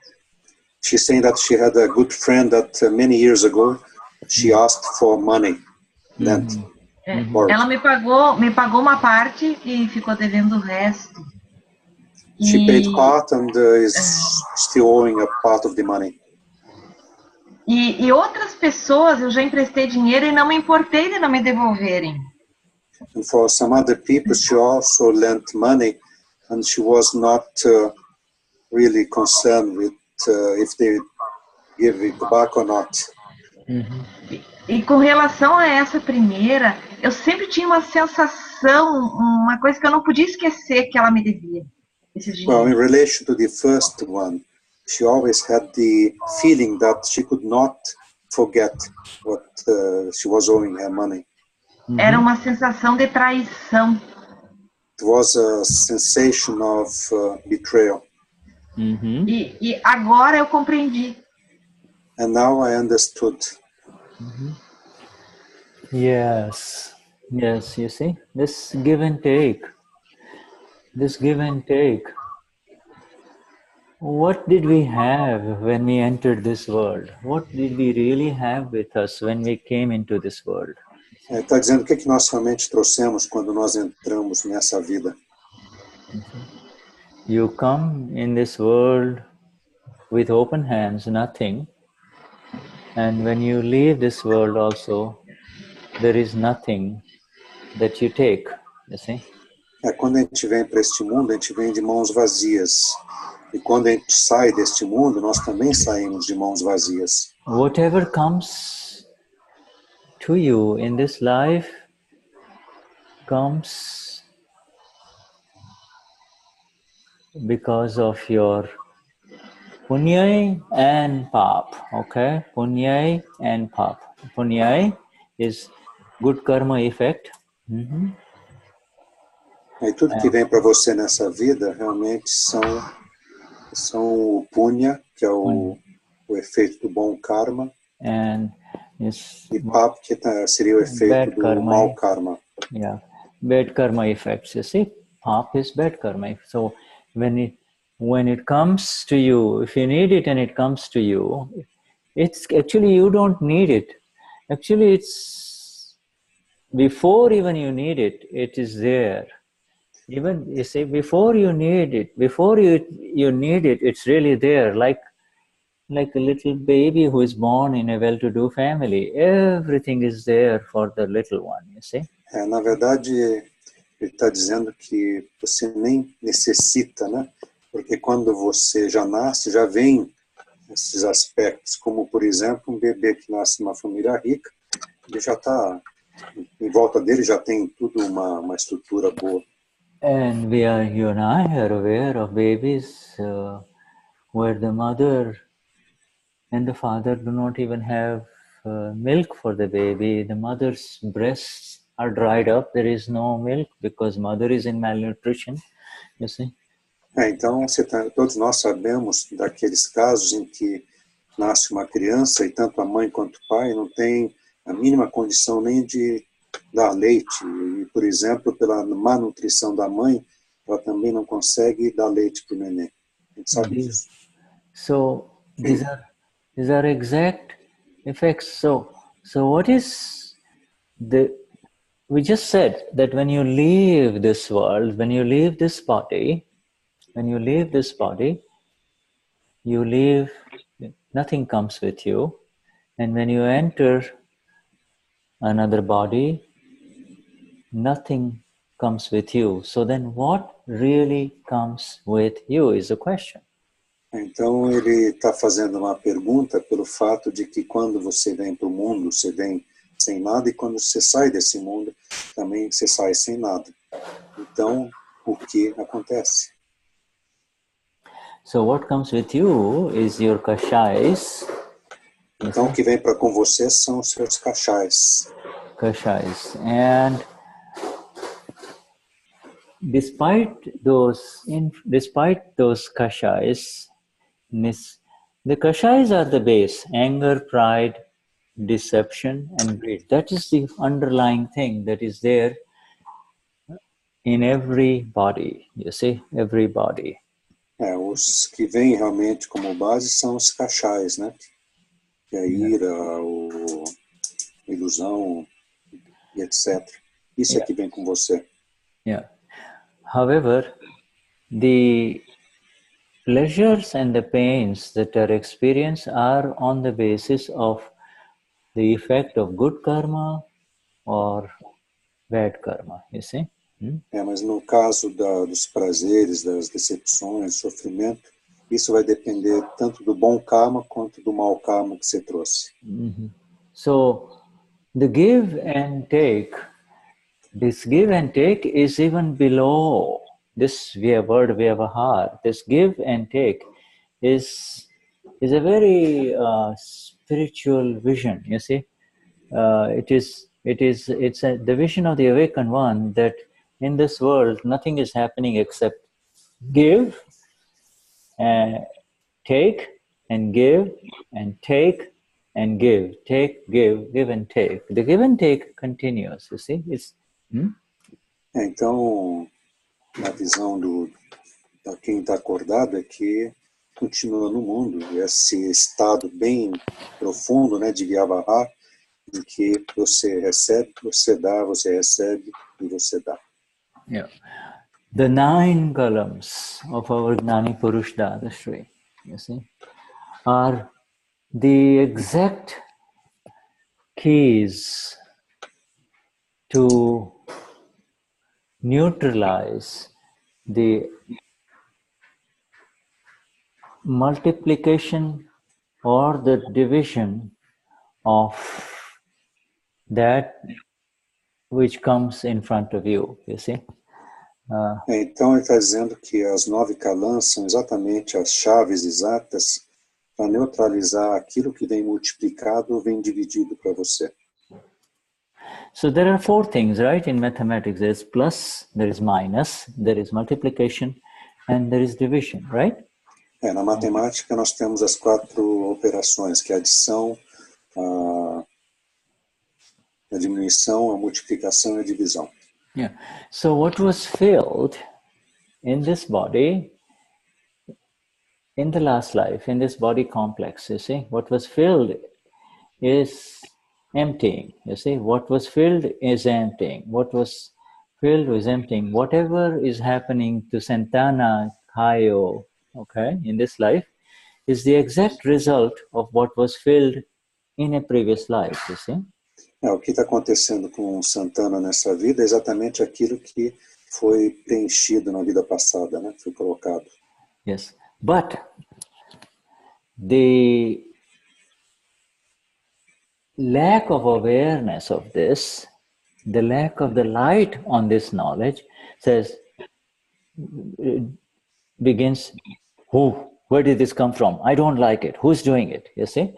She's saying that she had a good friend that many years ago she asked for money. Ela me pagou uma parte e ficou devendo o resto. She paid part and is still owing a part of the money. E outras pessoas eu já emprestei dinheiro e não me importei de não me devolverem. And for some other people she also lent money and she was not really concerned with if they give it back or not. E com relação a essa primeira, eu sempre tinha uma sensação, uma coisa que eu não podia esquecer que ela me devia. Well, in relation to the first one, she always had the feeling that she could not forget what she was owing her money. Era uma sensação de traição. It was a sensation of betrayal. E agora eu compreendi. And now I understood. Yes, you see, this give and take. What did we have when we entered this world? What did we really have with us when we came into this world? Está dizendo o que nós realmente trouxemos quando nós entramos nessa vida. You come in this world with open hands, nothing. And when you leave this world also, there is nothing that you take, you see. Quando a gente vem para este mundo, a gente vem de mãos vazias. E quando a gente sai deste mundo, nós também saímos de mãos vazias. Whatever comes to you in this life, comes because of your punya and pap. Okay, punya and pap. Punya is good karma effect. E tudo que vem para você nessa vida realmente são o punya, que é o efeito do bom karma, e pap, que seria o efeito do karma. Mau karma. Yeah, bad karma effects. You see, pap is bad karma. So when it comes to you, if you need it and it comes to you, it's actually you don't need it. Actually, it's before even you need it, it is there. Even you see, before you need it, before you need it, it's really there. Like a little baby who is born in a well-to-do family, everything is there for the little one. You see. Na verdade, ele está dizendo que você nem necessita, né? Porque quando você já nasce, já vem esses aspectos, como, por exemplo, um bebê que nasce numa família rica, ele já está, em volta dele já tem tudo uma estrutura boa. And you and I are aware of babies where the mother and the father do not even have milk for the baby. The mother's breasts are dried up. There is no milk because mother is in malnutrition. You see. Então, todos nós sabemos daqueles casos em que nasce uma criança e tanto a mãe quanto o pai não tem a mínima condição nem de dar leite. E, por exemplo, pela má nutrição da mãe, ela também não consegue dar leite para o neném. A gente sabe disso. So, these are exact effects. So what is we just said that when you leave this world, when you leave this body, you leave, nothing comes with you. And when you enter another body, nothing comes with you. So then what really comes with you is the question. Então ele está fazendo uma pergunta pelo fato de que quando você vem para o mundo, você vem sem nada, e quando você sai desse mundo, também você sai sem nada. Então, o que acontece? So what comes with you is your kashais. Então o que vem para com você são os seus kashais. Kashais. And despite those kashais, the kashais are the base: anger, pride, deception, and greed. That is the underlying thing that is there in every body. You see, every body. Os que vêm realmente como base são os kashais, né? Que é a ira, a ilusão, e etc. Isso é que vem com você. Yeah. However, the pleasures and the pains that are experienced are on the basis of the effect of good karma or bad karma, you see? Mas no caso dos prazeres, das decepções, do sofrimento, isso vai depender tanto do bom karma quanto do mau karma que você trouxe. So, the give and take, this give and take is even below this vyavahar. This give and take is a very spiritual vision, you see. It's the vision of the awakened one that in this world nothing is happening except give and take and give and take and give, give and take. The give and take continues, you see. Então, a visão da quem está acordado é que continua no mundo, esse estado bem profundo, né, de Vyavahar, em que você recebe, você dá, você recebe e você dá. Yeah. The 9 columns of our Gnani Purush Dadashri, you see, are the exact keys to neutralize the multiplication or the division of that which comes in front of you, you see. Então ele está dizendo que as 9 kalams são exatamente as chaves exatas para neutralizar aquilo que vem multiplicado ou vem dividido para você. So there are 4 things, right? In mathematics, there is plus, there is minus, there is multiplication, and there is division, right? Na matemática nós temos as 4 operações, que é a adição, a diminuição, a multiplicação e a divisão. Yeah. So what was filled in this body, in the last life, in this body complex, you see, what was filled is emptying, you see. What was filled is emptying. What was filled is emptying. Whatever is happening to Santana, Kayo, okay, in this life, is the exact result of what was filled in a previous life, you see. O que está acontecendo com Santana nessa vida é exatamente aquilo que foi preenchido na vida passada, né? Foi colocado. Yes, but the lack of awareness of this, the lack of the light on this knowledge says, begins, where did this come from? I don't like it. Who's doing it? You see?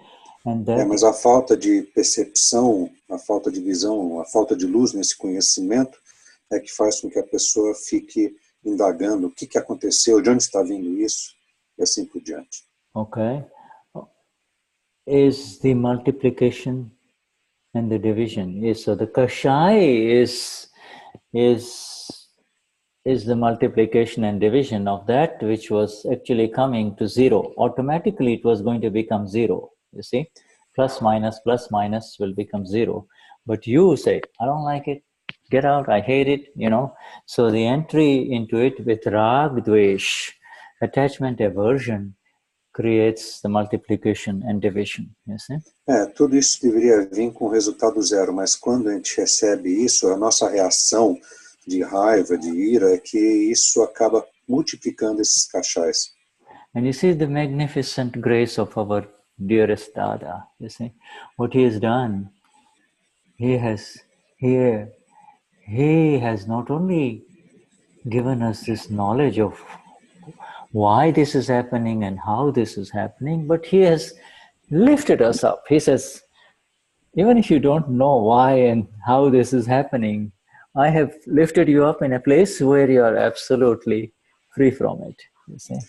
And mas a falta de percepção, a falta de visão, a falta de luz nesse conhecimento é que faz com que a pessoa fique indagando o que aconteceu, de onde está vindo isso, e assim por diante. Okay. Is the multiplication and the division. So the kashai is the multiplication and division of that which was actually coming to zero. Automatically it was going to become zero, you see. Plus minus will become zero. But you say, I don't like it, get out, I hate it, you know. So the entry into it with rag, dvesh, attachment, aversion, creates the multiplication and division, you see. Tudo isso deveria vir com resultado zero, mas quando a gente recebe isso, a nossa reação de raiva, de ira, é que isso acaba multiplicando esses cachais. And you see the magnificent grace of our dearest Dada, you see. What he has done, he has not only given us this knowledge of why this is happening and how this is happening, but he has lifted us up. He says, even if you don't know why and how this is happening, I have lifted you up in a place where you are absolutely free from it. You see?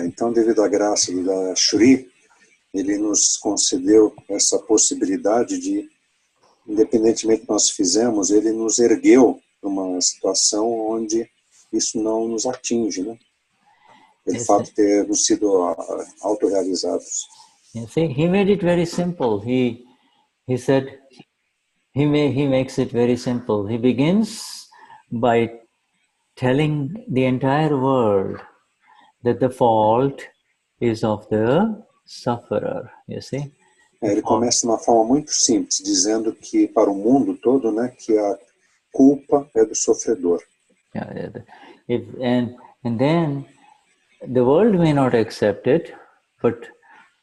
Então, devido à graça do Dadashri, ele nos concedeu essa possibilidade de, independentemente do que nós fizemos, ele nos ergueu para uma situação onde isso não nos atinge, né? Pelo fato de termos sido autorrealizados. You see, he made it very simple. He said, he makes it very simple. He begins by telling the entire world that the fault is of the sufferer, you see. Ele começa de uma forma muito simples, dizendo que para o mundo todo, né, que a culpa é do sofredor. And then the world may not accept it, but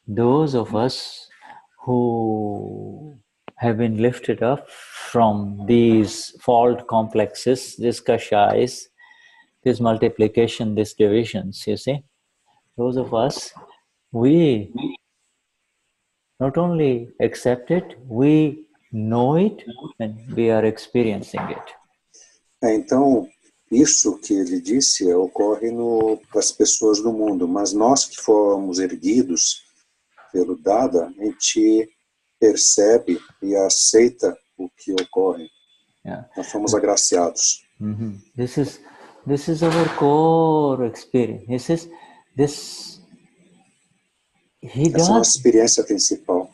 those of us who have been lifted up from these fault complexes, these kashais, this multiplication, these divisions, you see, those of us, we not only accept it, we know it and we are experiencing it. Então, isso que ele disse ocorre para as pessoas do mundo, mas nós que fomos erguidos pelo Dada, a gente percebe e aceita o que ocorre. Nós fomos agraciados. This is our core experience. Essa é a nossa experiência principal.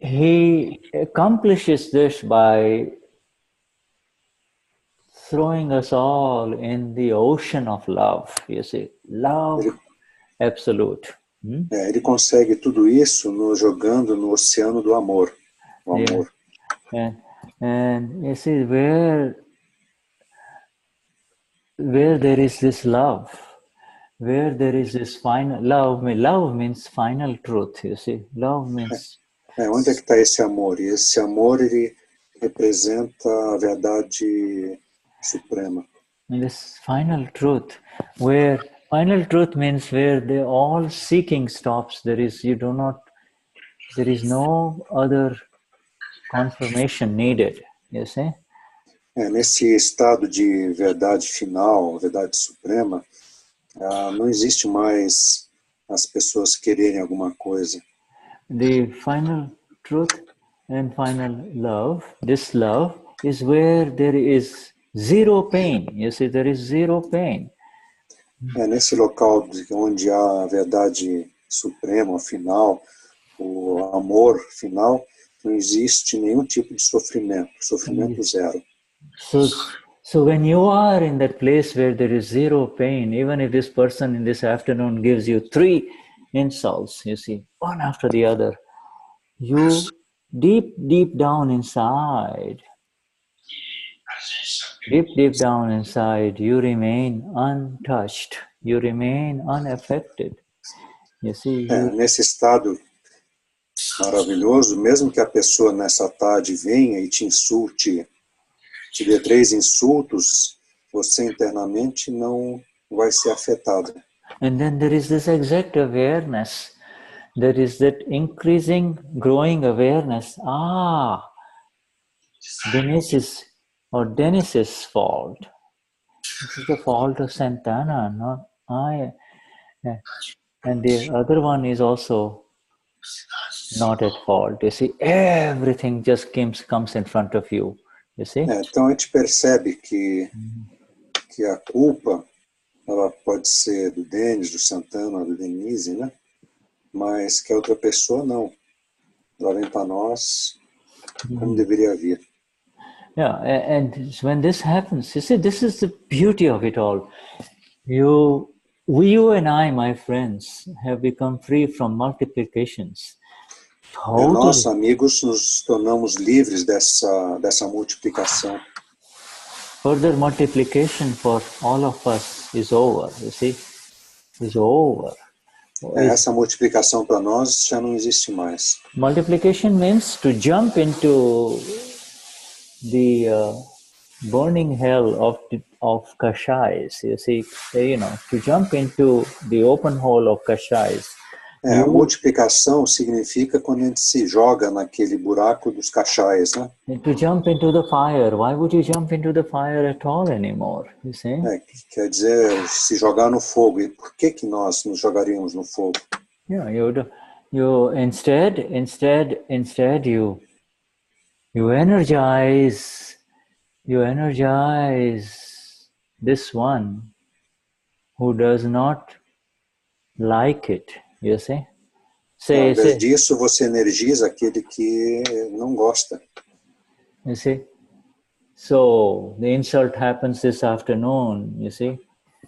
He accomplishes this by throwing us all in the ocean of love, you see, love absolute. Ele consegue tudo isso nos jogando no oceano do amor, o amor. And you see, where there is this love, where there is this final love means final truth, you see. Love means Onde é que está esse amor? E esse amor, ele representa a verdade suprema. And this final truth, where final truth means where the all seeking stops. There is no other confirmation needed. You see? Nesse estado de verdade final, verdade suprema, não existe mais as pessoas quererem alguma coisa. The final truth and final love, this love is where there is zero pain. You see, there is zero pain. Nesse local onde há a verdade suprema, final, o amor final, não existe nenhum tipo de sofrimento, sofrimento zero. So when you are in that place where there is zero pain, even if this person in this afternoon gives you 3 insults, you see, one after the other, you deep down inside, you remain untouched, you remain unaffected. You see, nesse estado maravilhoso, mesmo que a pessoa nessa tarde venha e te insulte, te dê 3 insultos, você internamente não vai ser afetado. And then there is this exact awareness. There is that increasing, growing awareness. Denize's fault. This is the fault of Santana, not I. And the other one is also not at fault. You see, everything just comes in front of you. You see? Então a gente percebe que a culpa, ela pode ser do Denis, do Santana, do Denize, né? Mas que a outra pessoa não. Ela vem para nós como deveria vir. Yeah, and when this happens, you see, this is the beauty of it all. You and I, my friends, have become free from multiplications. Nós, amigos, nos tornamos livres dessa multiplicação. Further multiplication for all of us is over, you see, is over. Essa multiplicação para nós já não existe mais. Multiplication means to jump into the burning hell of kashais, you see, to jump into the open hole of kashais. A multiplicação significa quando a gente se joga naquele buraco dos cachais, né? To jump into the fire. Why would you jump into the fire at all anymore? You see? Quer dizer, se jogar no fogo. E por que nós nos jogaríamos no fogo? Yeah, you instead you energize this one who does not like it. You see? Ao invés disso, você energiza aquele que não gosta. You see? So the insult happens this afternoon, you see?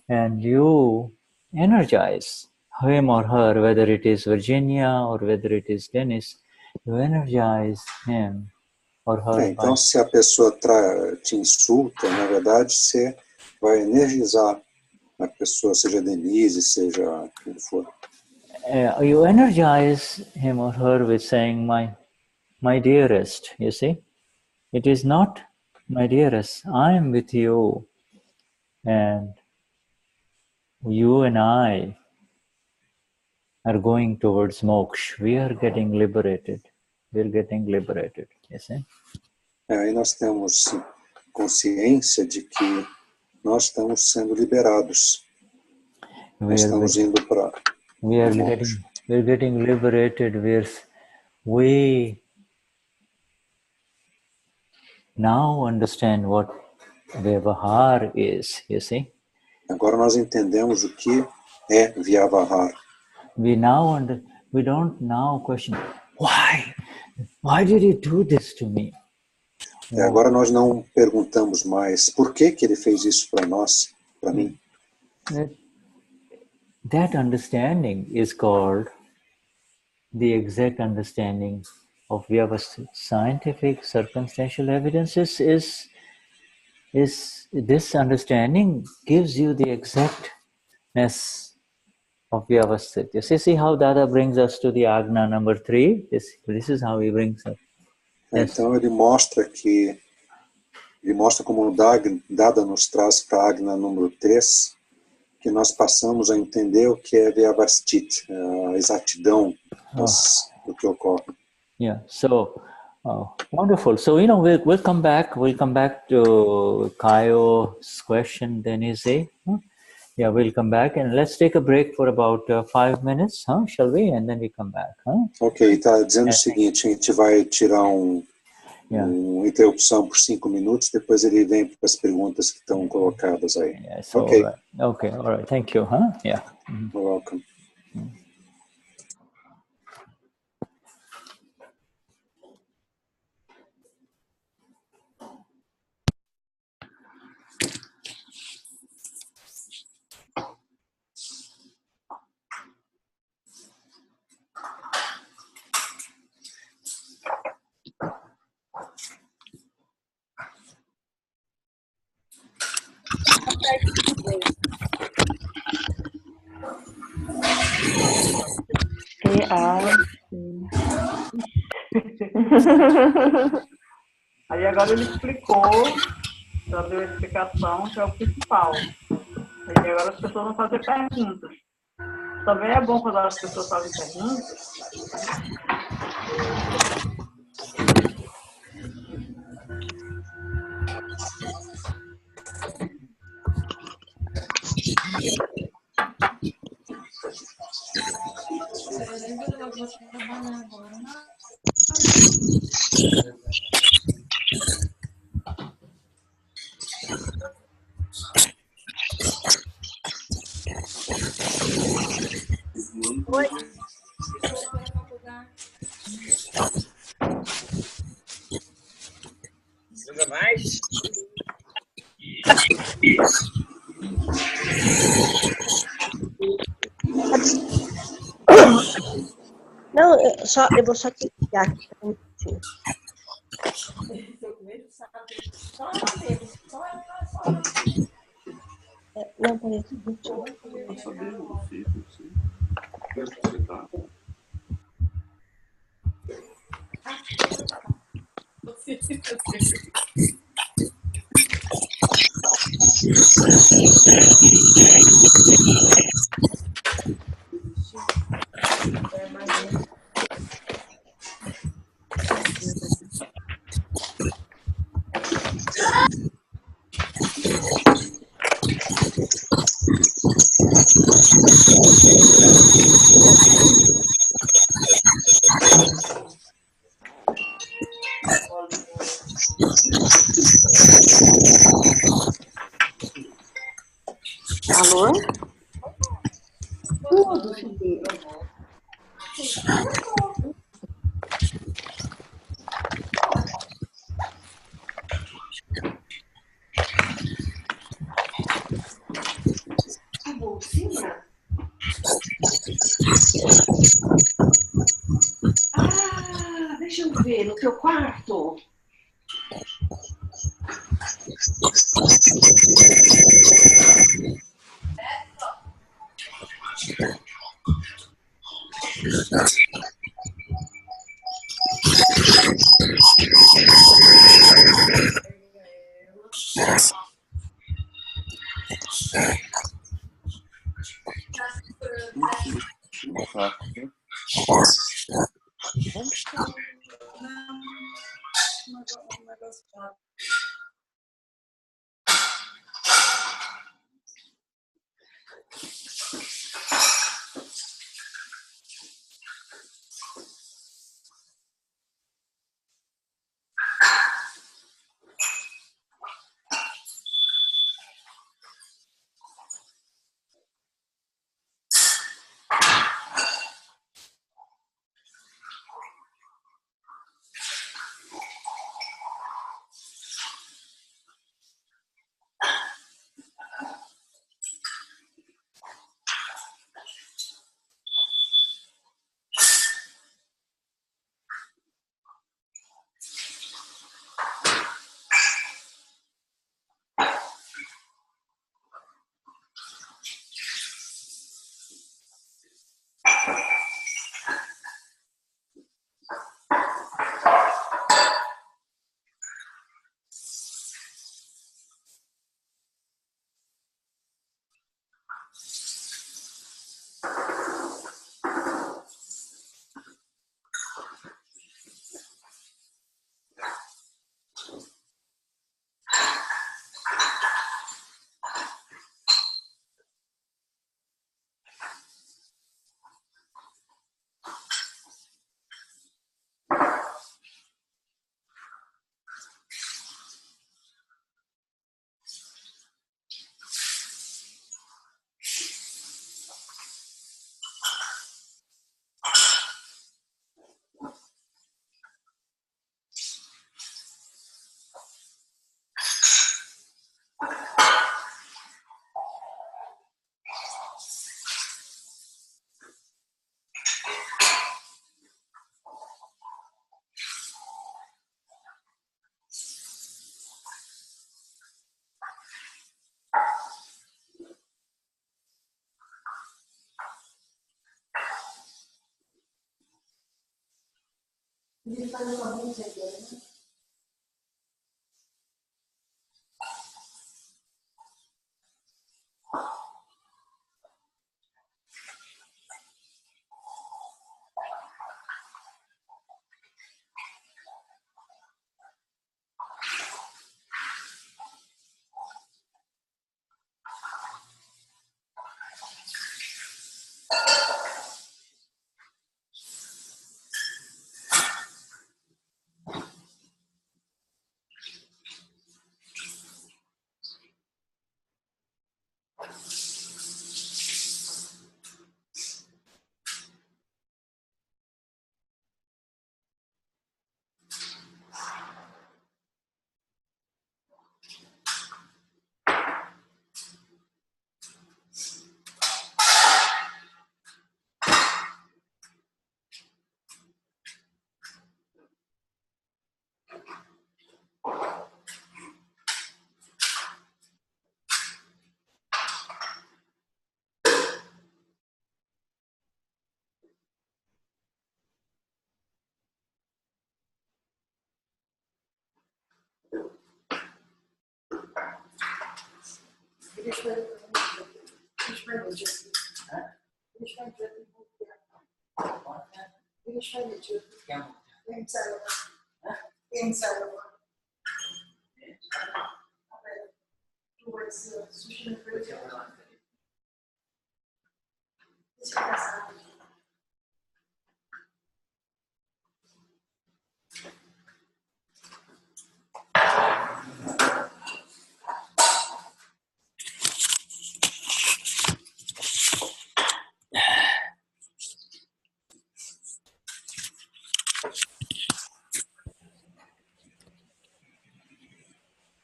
And you energize him or her, whether it is Virginia or whether it is Dennis, you energize him or her. Então, se a pessoa te insulta, na verdade, você vai energizar a pessoa, seja Denise, seja quem for. You energize him or her with saying, my dearest, you see? It is not, my dearest, I am with you. And you and I are going towards moksha. We are getting liberated. We're getting liberated, you see? Aí nós temos consciência de que nós estamos sendo liberados. Nós estamos indo para... We're getting liberated. We now understand what Vyavahar is, you see? Agora nós entendemos o que é Vyavahar. We don't now question, why? Why did he do this to me? Agora nós não perguntamos mais por que ele fez isso para nós, para mim. That understanding is called the exact understanding of Vyavasthit. Scientific circumstantial evidences is this understanding gives you the exactness of Vyavasthit. See how Dada brings us to the Agna number 3? This is how he brings us. Yes. Então ele mostra como o Dada nos traz para a Agna número 3, que nós passamos a entender o que é Vyavasthit, a exatidão do que ocorre. Yeah, so wonderful. So we'll come back. We'll come back to Kayo's question, Denize. Yeah, we'll come back and let's take a break for about 5 minutes, shall we? And then we come back. Ok, está dizendo o seguinte, a gente vai tirar uma interrupção por 5 minutos, depois ele vem para as perguntas que estão colocadas aí. Yeah, so, ok. All right. Thank you. Yeah. You're welcome. Aí agora ele explicou, já deu a explicação, que é o principal. Aí agora as pessoas vão fazer perguntas. Também é bom quando as pessoas fazem perguntas. Oi. Ainda mais? Não, eu vou só clicar aqui. Não, peraí. Alô? Tudo, filho. A bolsinha? Ah, deixa eu ver, no teu quarto.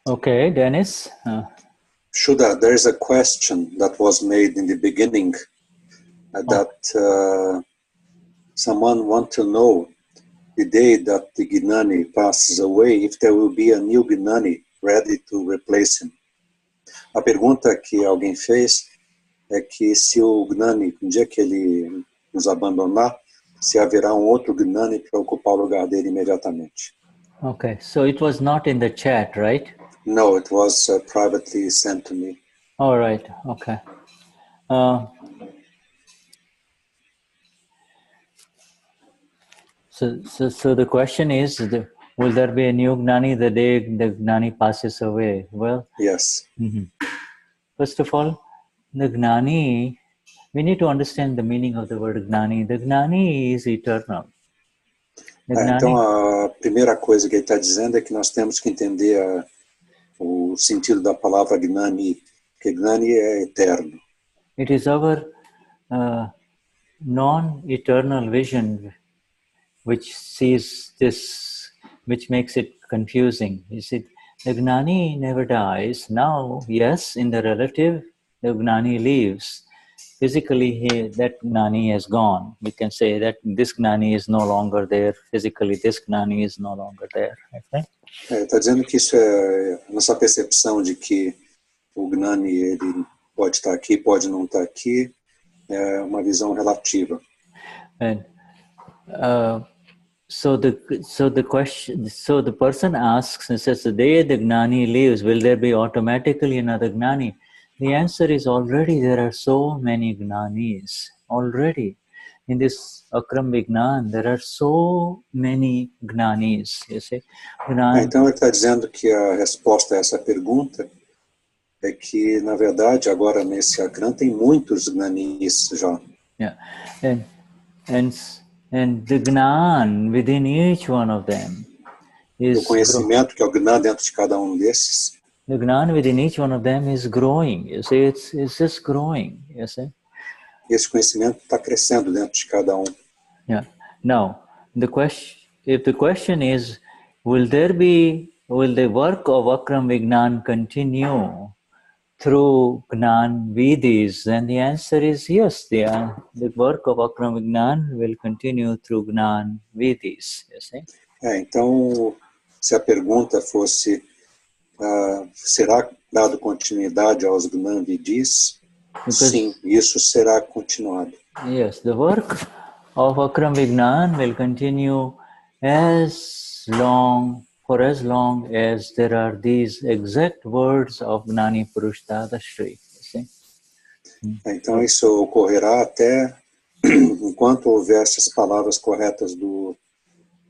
Okay, Dennis. Shuddha, there is a question that was made in the beginning that someone want to know the day that the Gnani passes away, if there will be a new Gnani ready to replace him. A pergunta que alguém fez é que se o Gnani, no dia que ele nos abandonar, se haverá um outro Gnani para ocupar o lugar dele imediatamente. Okay, so it was not in the chat, right? No, it was privately sent to me. All right, okay. So the question is, will there be a new Gnani the day the Gnani passes away? Well, yes. First of all, the Gnani, we need to understand the meaning of the word Gnani. The Gnani is eternal. Então, a primeira coisa que ele está dizendo é que nós temos que entender o sentido da palavra Gnani, que Gnani é eterno. It is our non-eternal vision which sees this, which makes it confusing. You see, the Gnani never dies. Now, yes, in the relative, the Gnani lives. Physically, that Gnani has gone. We can say that this Gnani is no longer there. Physically, this Gnani is no longer there. Okay? Está dizendo que isso é a nossa percepção de que o Gnani ele pode estar aqui, pode não estar aqui, é uma visão relativa. And so the person asks and says, the day the Gnani leaves, will there be automatically another Gnani? The answer is already there are so many Gnanis. Already. In this Akram Vignan, there are so many Gnanis. You see? Então ele está dizendo que a resposta a essa pergunta é que, na verdade, agora nesse Akram tem muitos Gnanis já. Yeah. And the Gnan within each one of them is... O conhecimento que é o Gnan dentro de cada desses. The Gnan within each one of them is growing. You see, it's just growing. You see. Esse conhecimento está crescendo dentro de cada Yeah. Now, if the question is, will the work of Akram Vignan continue through Gnan Vidis? Then the answer is yes. The work of Akram Vignan will continue through Gnan Vidis. You see. Então, se a pergunta fosse será dado continuidade aos Gnan Vidis? Sim, isso será continuado. Yes, the work of Akram Vignan will continue for as long as there are these exact words of Gnani Purush Dadashri. You see? Então isso ocorrerá até enquanto houver essas palavras corretas do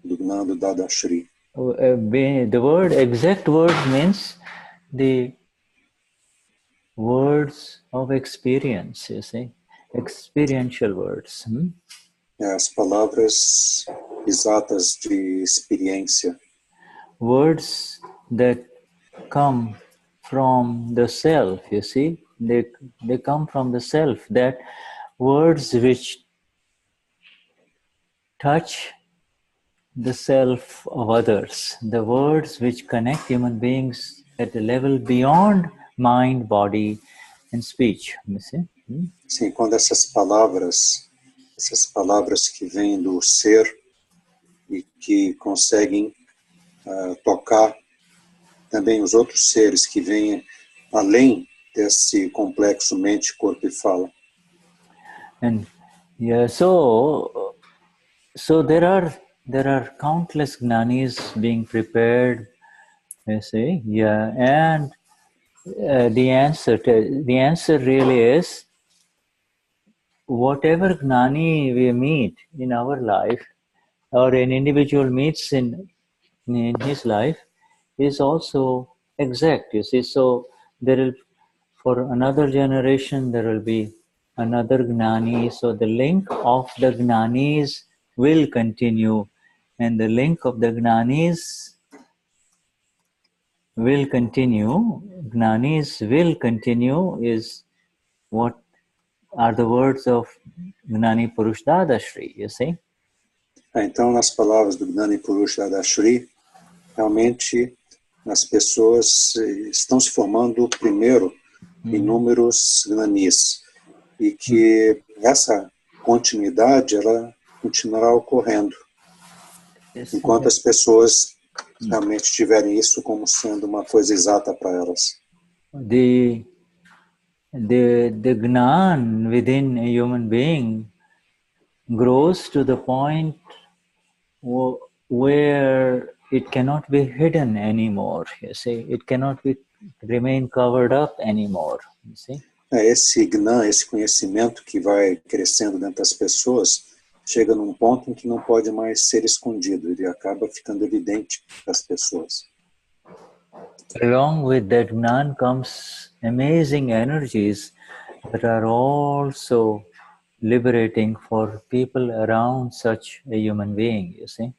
Gnani Dadashri. The word exact word means the words of experience, you see, experiential words. As palavras exatas de experiência. Words that come from the self, you see, they come from the self, that words which touch the self of others, the words which connect human beings at a level beyond mind, body, and speech. You see? Sim, quando essas palavras que vêm do ser e que conseguem tocar também os outros seres que vêm além desse complexo mente, corpo e fala. And yeah, so there are countless gnanis being prepared, you see, yeah, and the answer really is, whatever gnani we meet in our life, or an individual meets in his life, is also exact, you see. So there will, for another generation, there will be another gnani. So the link of the gnanis will continue, and the link of the gnanis will continue. Gnanis will continue is what are the words of Gnani Purush Dadashri, you see. Então, nas palavras do Gnani Purush Dadashri, realmente as pessoas estão se formando primeiro inúmeros gnanis, e que essa continuidade ela continuará ocorrendo enquanto as pessoas realmente tiverem isso como sendo uma coisa exata para elas. The Gnan within a human being grows to the point where it cannot be hidden anymore, you see. It cannot remain covered up anymore, you see. Esse Gnan, esse conhecimento que vai crescendo dentro das pessoas, chega num ponto em que não pode mais ser escondido, ele acaba ficando evidente para as pessoas. Along with that Gnan comes amazing energies that are also liberating for people around such a human being, you see.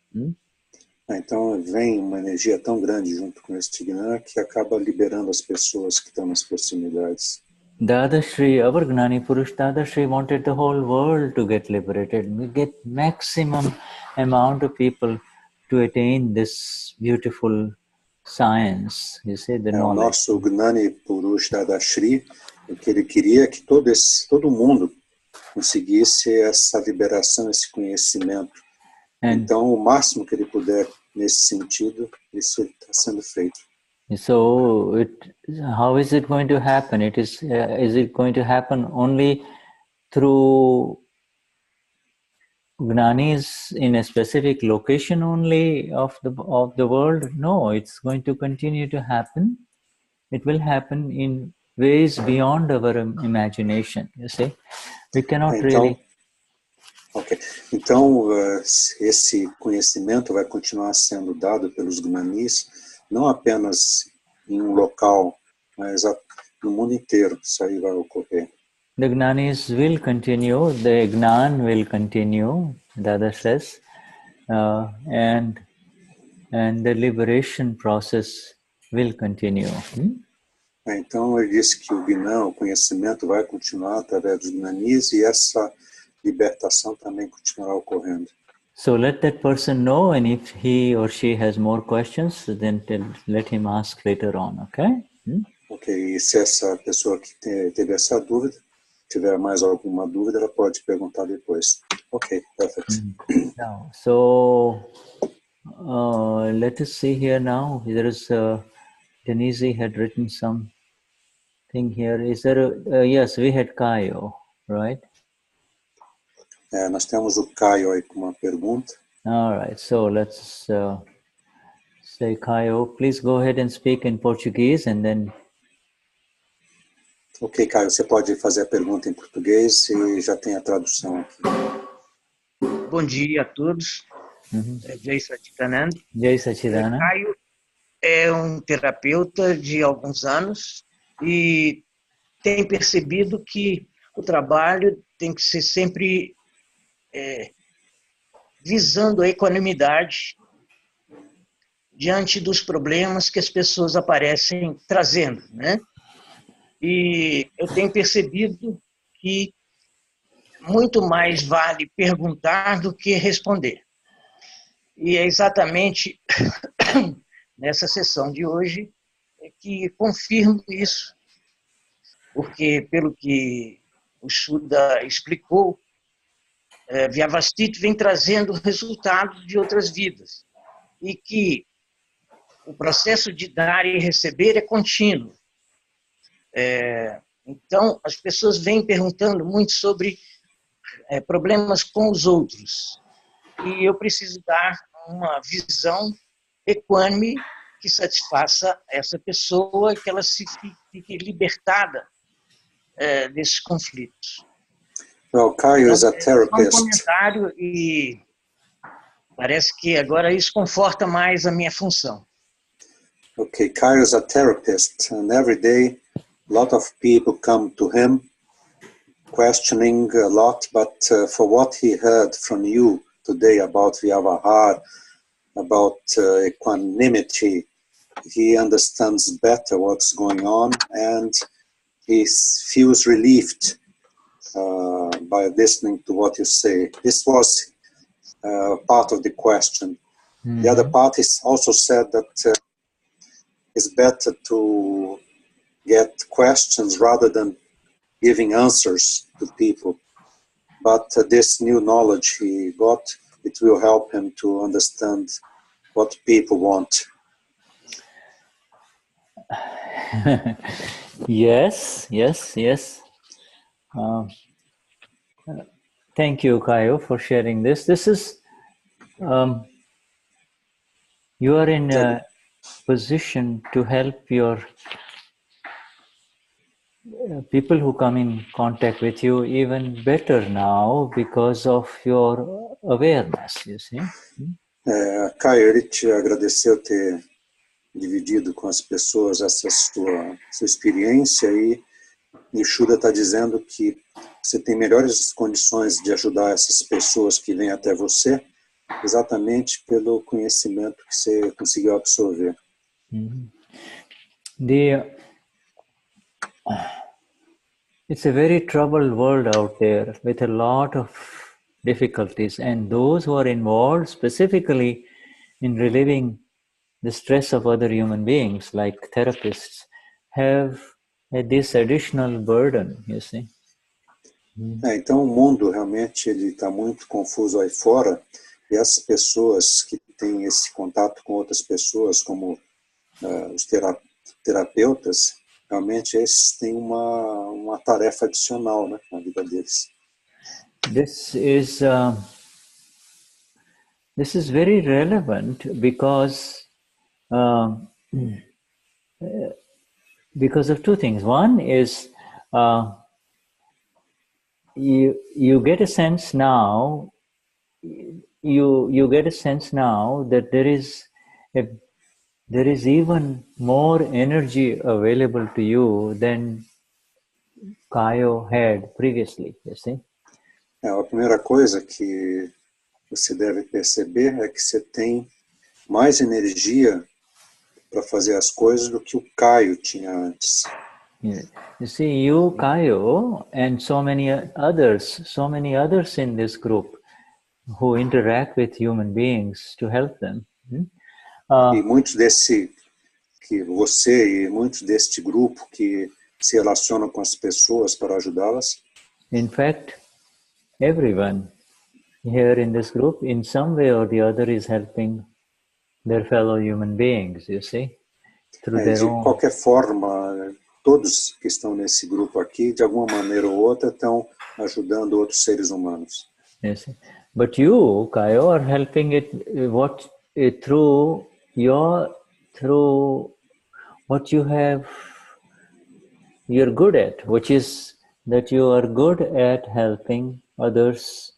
Então vem uma energia tão grande junto com este Gnan que acaba liberando as pessoas que estão nas proximidades. Dadashri, our Gnani Purush Dadashri wanted the whole world to get liberated. We get maximum amount of people to attain this beautiful science, you see, the knowledge. O nosso Gnani Purush Dadashri, o que ele queria que todo mundo conseguisse essa liberação, esse conhecimento. Então, o máximo que ele puder nesse sentido, isso está sendo feito. So, how is it going to happen? Is it going to happen only through Gnanis in a specific location only of the world? No, it's going to continue to happen. It will happen in ways beyond our imagination, you see. We cannot really... Ok. Então, esse conhecimento vai continuar sendo dado pelos Gnanis, não apenas em um local, mas no mundo inteiro. Isso aí vai ocorrer. The Gnanis will continue, the Gnan will continue, Dada says, and the liberation process will continue. Então, ele disse que o Gnan, o conhecimento, vai continuar através dos Gnanis e essa libertação também continuará ocorrendo. So let that person know, and if he or she has more questions, then let him ask later on, okay? Ok, e se essa pessoa que teve essa dúvida, tiver mais alguma dúvida, ela pode perguntar depois. Ok, perfect. Now, so let us see here now. There is Denize had written something here. Is there yes, we had Kayo, right? Nós temos o Caio aí com uma pergunta. All right, so let's say, Caio, please go ahead and speak in Portuguese and then... Ok, Caio, você pode fazer a pergunta em português e já tem a tradução aqui. Bom dia a todos. Jai Satchidanand. Jai Satchidanand. Caio é um terapeuta de alguns anos e tem percebido que o trabalho tem que ser sempre visando a equanimidade diante dos problemas que as pessoas aparecem trazendo, né? E eu tenho percebido que muito mais vale perguntar do que responder. E é exatamente nessa sessão de hoje que confirmo isso, porque pelo que o Shuddha explicou, Vyavastita vem trazendo resultados de outras vidas e que o processo de dar e receber é contínuo. Então, as pessoas vêm perguntando muito sobre problemas com os outros. E eu preciso dar uma visão equânime que satisfaça essa pessoa e que ela se fique libertada desses conflitos. Well, Caio is a therapist. Um comentário e parece que agora isso conforta mais a minha função. Okay, Caio is a therapist, and every day a lot of people come to him questioning a lot, but for what he heard from you today about Vyavahar, about equanimity, he understands better what's going on, and he feels relieved by listening to what you say. This was part of the question. Mm-hmm. The other part is also said that it's better to get questions rather than giving answers to people. But this new knowledge he got, it will help him to understand what people want. Yes. Thank you, Caio, for sharing this. This is, you are in a position to help your people who come in contact with you even better now because of your awareness, you see. Caio, ele te agradeceu ter dividido com as pessoas essa sua experiência e o Shuddha está dizendo que você tem melhores condições de ajudar essas pessoas que vêm até você exatamente pelo conhecimento que você conseguiu absorver. It's a very troubled world out there with a lot of difficulties, and those who are involved specifically in relieving the stress of other human beings, like therapists, have this additional burden, you see. Então o mundo realmente ele está muito confuso aí fora, e essas pessoas que têm esse contato com outras pessoas, como os terapeutas, realmente esses têm uma tarefa adicional, né, na vida deles. This is very relevant because of two things. One is you get a sense now. You get a sense now that there is even more energy available to you than Caio had previously, you see. A primeira coisa que você deve perceber é que você tem mais energia para fazer as coisas do que o Caio tinha antes. Yeah. You see, you, Caio, and so many others in this group who interact with human beings to help them. E muitos deste grupo que se relacionam com as pessoas para ajudá-las. In fact, everyone here in this group, in some way or the other, is helping their fellow human beings, you see, through their own. De qualquer forma, todos que estão nesse grupo aqui, de alguma maneira ou outra, estão ajudando outros seres humanos. Yes. But you, Kayo, are helping it through what you're good at, which is that you are good at helping others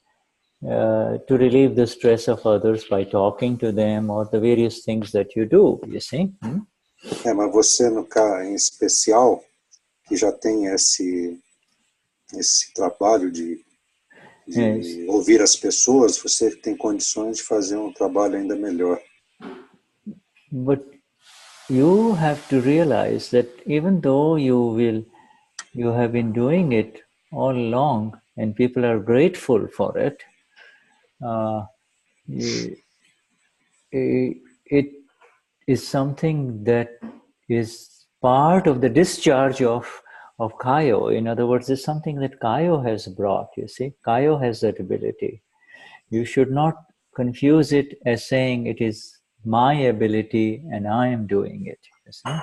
to relieve the stress of others by talking to them or the various things that you do, you see? Mas você, no caso, em especial, que já tem esse trabalho de ouvir as pessoas, você tem condições de fazer um trabalho ainda melhor. But you have to realize that even though you have been doing it all along and people are grateful for it, it is something that is part of the discharge of Kayo. In other words, it's something that Kayo has brought, you see. Kayo has that ability. You should not confuse it as saying it is my ability and I am doing it, you see.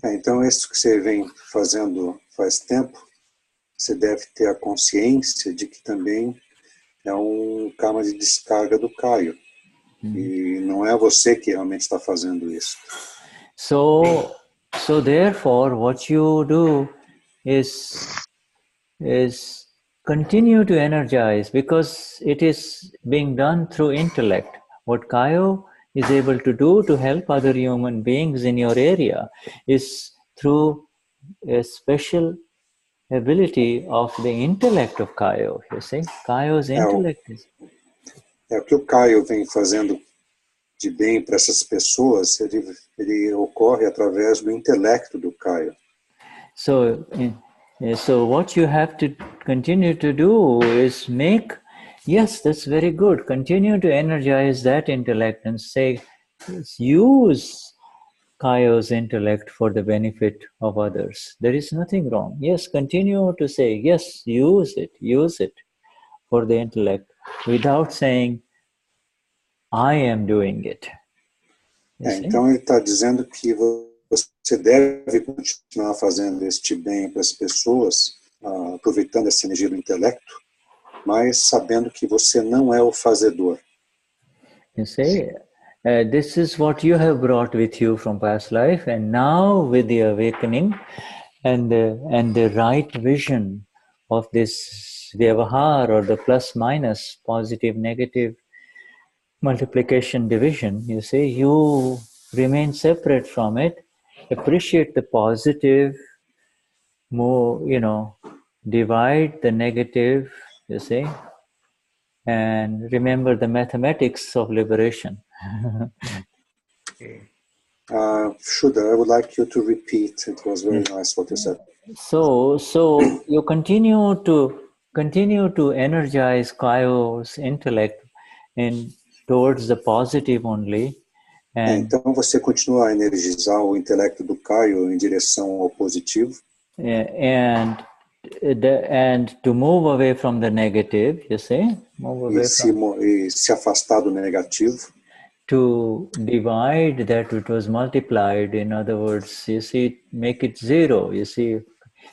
Então, isso que você vem fazendo faz tempo, você deve ter a consciência de que também é um karma de descarga do Kayo. E não é você que realmente está fazendo isso. So therefore, what you do is continue to energize, because it is being done through intellect. What Kayo is able to do to help other human beings in your area is through a special ability of the intellect of Kayo, you see. Kayo's intellect is... O que o Kayo vem fazendo de bem para essas pessoas, ele ocorre através do intelecto do Kayo. So what you have to continue to do is yes, that's very good. Continue to energize that intellect and say, use Kayo's intellect for the benefit of others. There is nothing wrong. Yes, continue to say, yes, use it for the intellect without saying, I am doing it. Então ele está dizendo que você deve continuar fazendo este bem para as pessoas, aproveitando essa energia do intelecto, mas sabendo que você não é o fazedor. You see, this is what you have brought with you from past life, and now with the awakening and the right vision of this vyavahar, or the plus minus, positive negative multiplication division, you see, you remain separate from it, appreciate the positive, more, divide the negative, you see, and remember the mathematics of liberation. Shuddha, I would like you to repeat. It was very nice what you said. So you continue to energize Kayo's intellect towards the positive only. Então você continua a energizar o intelecto do Kayo em direção ao positivo. And to move away from the negative, you see, e se afastar do negativo. To divide that which was multiplied. In other words, you see, make it zero. You see,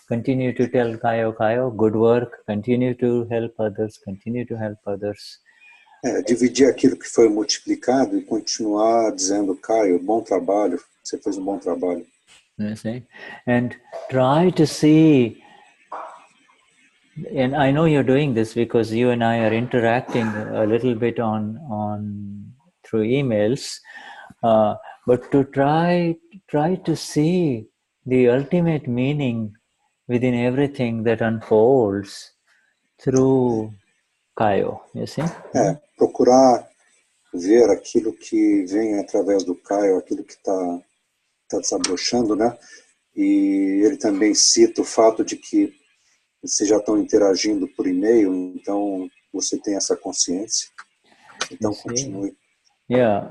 continue to tell Kayo, good work. Continue to help others. Continue to help others. Dividir aquilo que foi multiplicado e continuar dizendo, Kayo, bom trabalho, você fez um bom trabalho. You see? And try to see, and I know you're doing this because you and I are interacting a little bit on through emails, but to try to see the ultimate meaning within everything that unfolds through Kayo, you see? Procurar ver aquilo que vem através do Kayo, aquilo que está desabrochando, né? E ele também cita o fato de que vocês já estão interagindo por e-mail, então você tem essa consciência. Então continue. Yeah,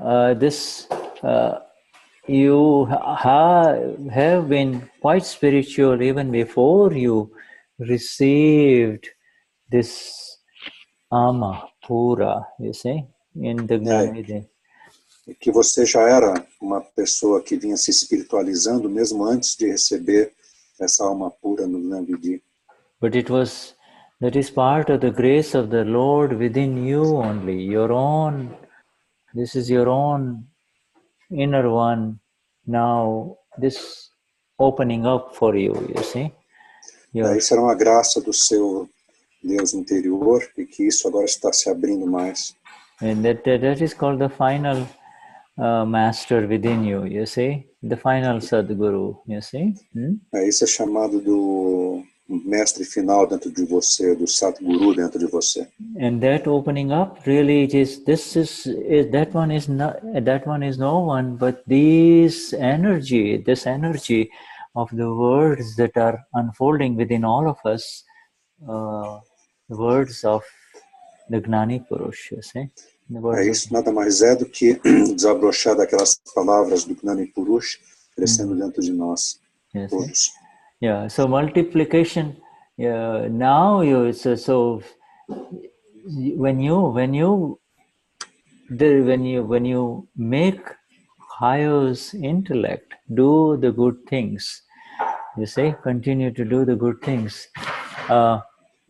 you have been quite spiritual even before you received this Ama Pura, you see, in the Gnani. Que você já era uma pessoa que vinha se espiritualizando mesmo antes de receber essa alma pura no Gnani. But it was That is part of the grace of the Lord within you only. Your own, this is your own inner one. Now, this opening up for you, you see. Isso era uma graça do seu Deus interior e que isso agora está se abrindo mais. And that is called the final master within you, you see. The final Sadguru, you see. Isso é chamado do mestre final dentro de você, do Satguru dentro de você. And that opening up really that one is no one but this energy of the words that are unfolding within all of us, the words of the Gnani Purush, you see. Isso nada mais é do que desabrochar daquelas palavras do Gnani Purush crescendo dentro de nós, yes, todos. Yeah, so multiplication, now so when you make Hayo's intellect do the good things, you say, continue to do the good things,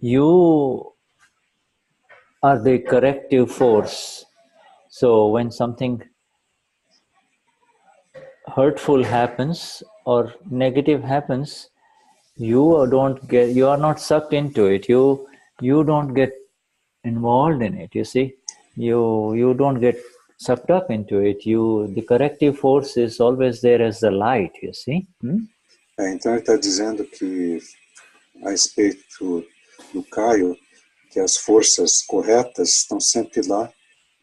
you are the corrective force. So when something hurtful happens or negative happens, you are not sucked into it. You don't get involved in it, you see. You don't get sucked up into it. The corrective force is always there as the light, you see. Então ele está dizendo que a respeito do Caio, que as forças corretas estão sempre lá.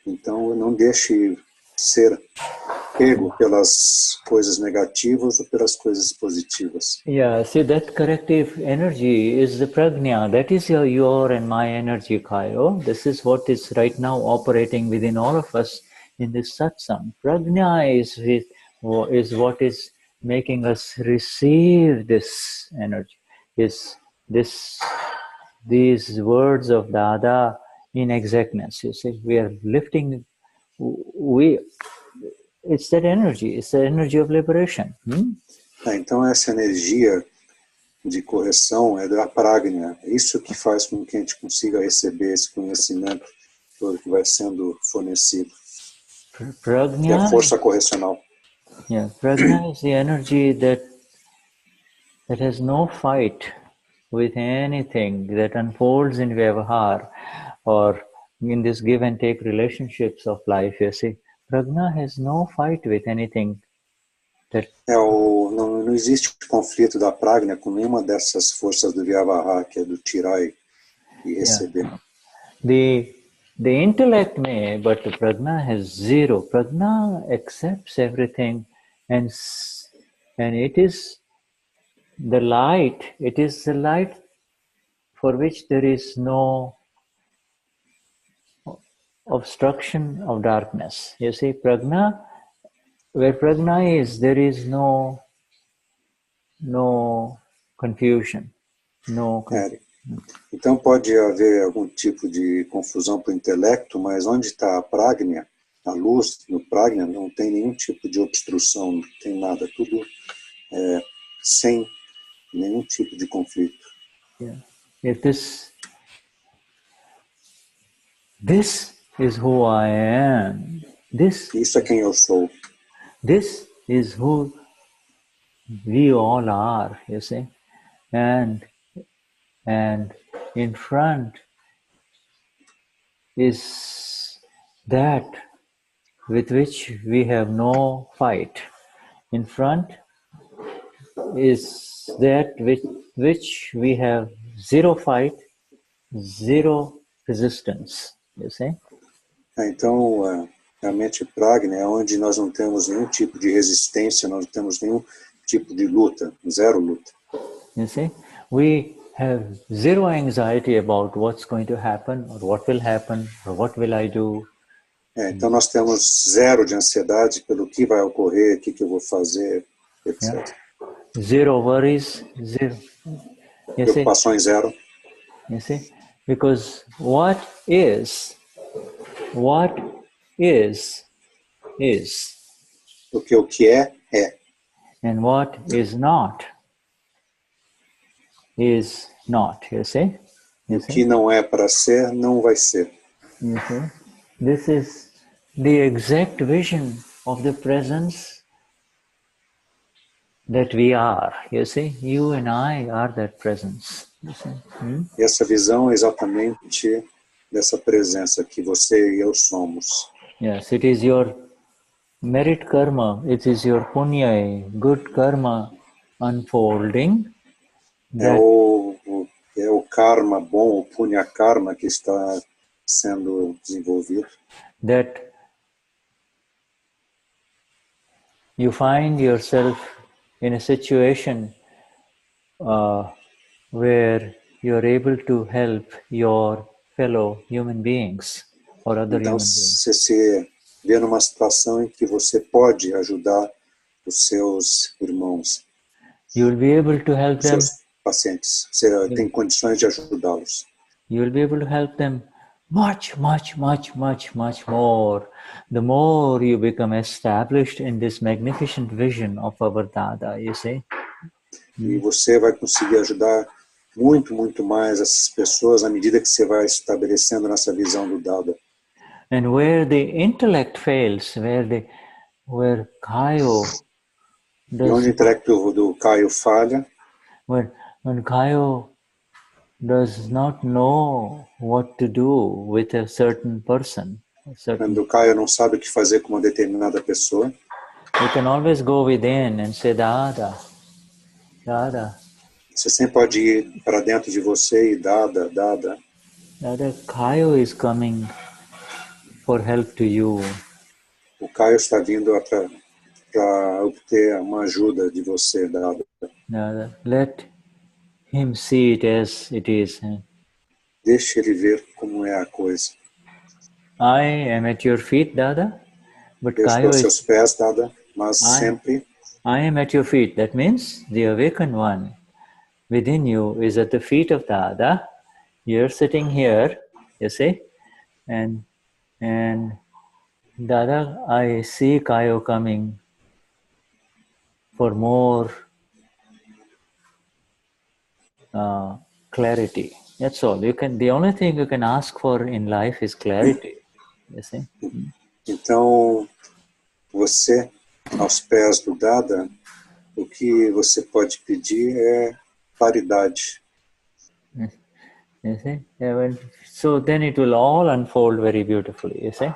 Então não deixe ser pego pelas coisas negativas ou pelas coisas positivas. Yeah, see, that corrective energy is the prajna. That is your and my energy, Kayo. This is what is right now operating within all of us in this satsang. Prajna is what is making us receive this energy. These words of Dada in exactness. You see, we are lifting. It's that energy. It's the energy of liberation. Então essa energia de correção é da prajna. É isso que faz com que a gente consiga receber esse conhecimento todo que vai sendo fornecido. Prajna, é a força correcional. Yeah, prajna is the energy that has no fight with anything that unfolds in Vyavahar or in this give and take relationships of life. You see, prajna has no fight with anything. Não existe conflito da prajna com nenhuma dessas forças do Vyavahar, que é do tirar e receber. The intellect may, but the prajna has zero. Prajna accepts everything, and it is the light. It is the light for which there is no obstruction of darkness. You see, prajna, where prajna is, there is no confusion. Então pode haver algum tipo de confusão para o intelecto, mas onde está a prajna, a luz no prajna, não tem nenhum tipo de obstrução, não tem nada, tudo sem nenhum tipo de conflito. Yeah. If this is who I am. Isso é quem eu sou. This is who we all are, you see. And in front is that with which we have no fight. In front is that with which we have zero fight, zero resistance, you see. Então, realmente prajna é onde nós não temos nenhum tipo de resistência, nós não temos nenhum tipo de luta, zero luta. You see, we have zero anxiety about what's going to happen, or what will happen, or what will I do. Então nós temos zero de ansiedade pelo que vai ocorrer, o que eu vou fazer, etc. Yeah. Zero worries, zero. You Preocupações zero. You see, because what is. Porque o que é. And what is not, you see. E o que não é para ser, não vai ser. You see? This is the exact vision of the presence that we are. You see, you and I are that presence. You see? E essa visão é exatamente dessa presença que você e eu somos. Yes, it is your merit karma, it is your punya, good karma unfolding. É o karma bom, o punya karma que está sendo desenvolvido. That you find yourself in a situation where you are able to help your fellow human beings or other Então, human beings. você se vê numa situação em que você pode ajudar os seus irmãos, You will be able to help os them. seus pacientes. Você tem condições de ajudá-los. You will be able to help them much, much, much, much, much more. The more you become established in this magnificent vision of our Dada, you see? E você vai conseguir ajudar muito, muito mais essas pessoas à medida que você vai estabelecendo nessa visão do Dada. And where the intellect fails, where Kayo E onde o intelecto do Caio falha, when Kayo does not know what to do with a certain person, quando o Caio não sabe o que fazer com uma determinada pessoa, you can always go within and say, Dada, Dada, você sempre pode ir para dentro de você e Dada, Kayo is coming for help to you. o Caio está vindo para obter uma ajuda de você, Dada. Dada, let him see it as it is. Deixe ele ver como é a coisa. I am at your feet, Dada, but Eu estou Kayo aos seus is... pés, Dada, mas sempre I am at your feet. That means the awakened one within you is at the feet of Dada. You're sitting here, you see, and Dada, I see Kayo coming for more clarity. That's all. The only thing you can ask for in life is clarity. You see? Então, você, aos pés do Dada, o que você pode pedir é claridade. You see? Yeah, so then it will all unfold very beautifully, you see?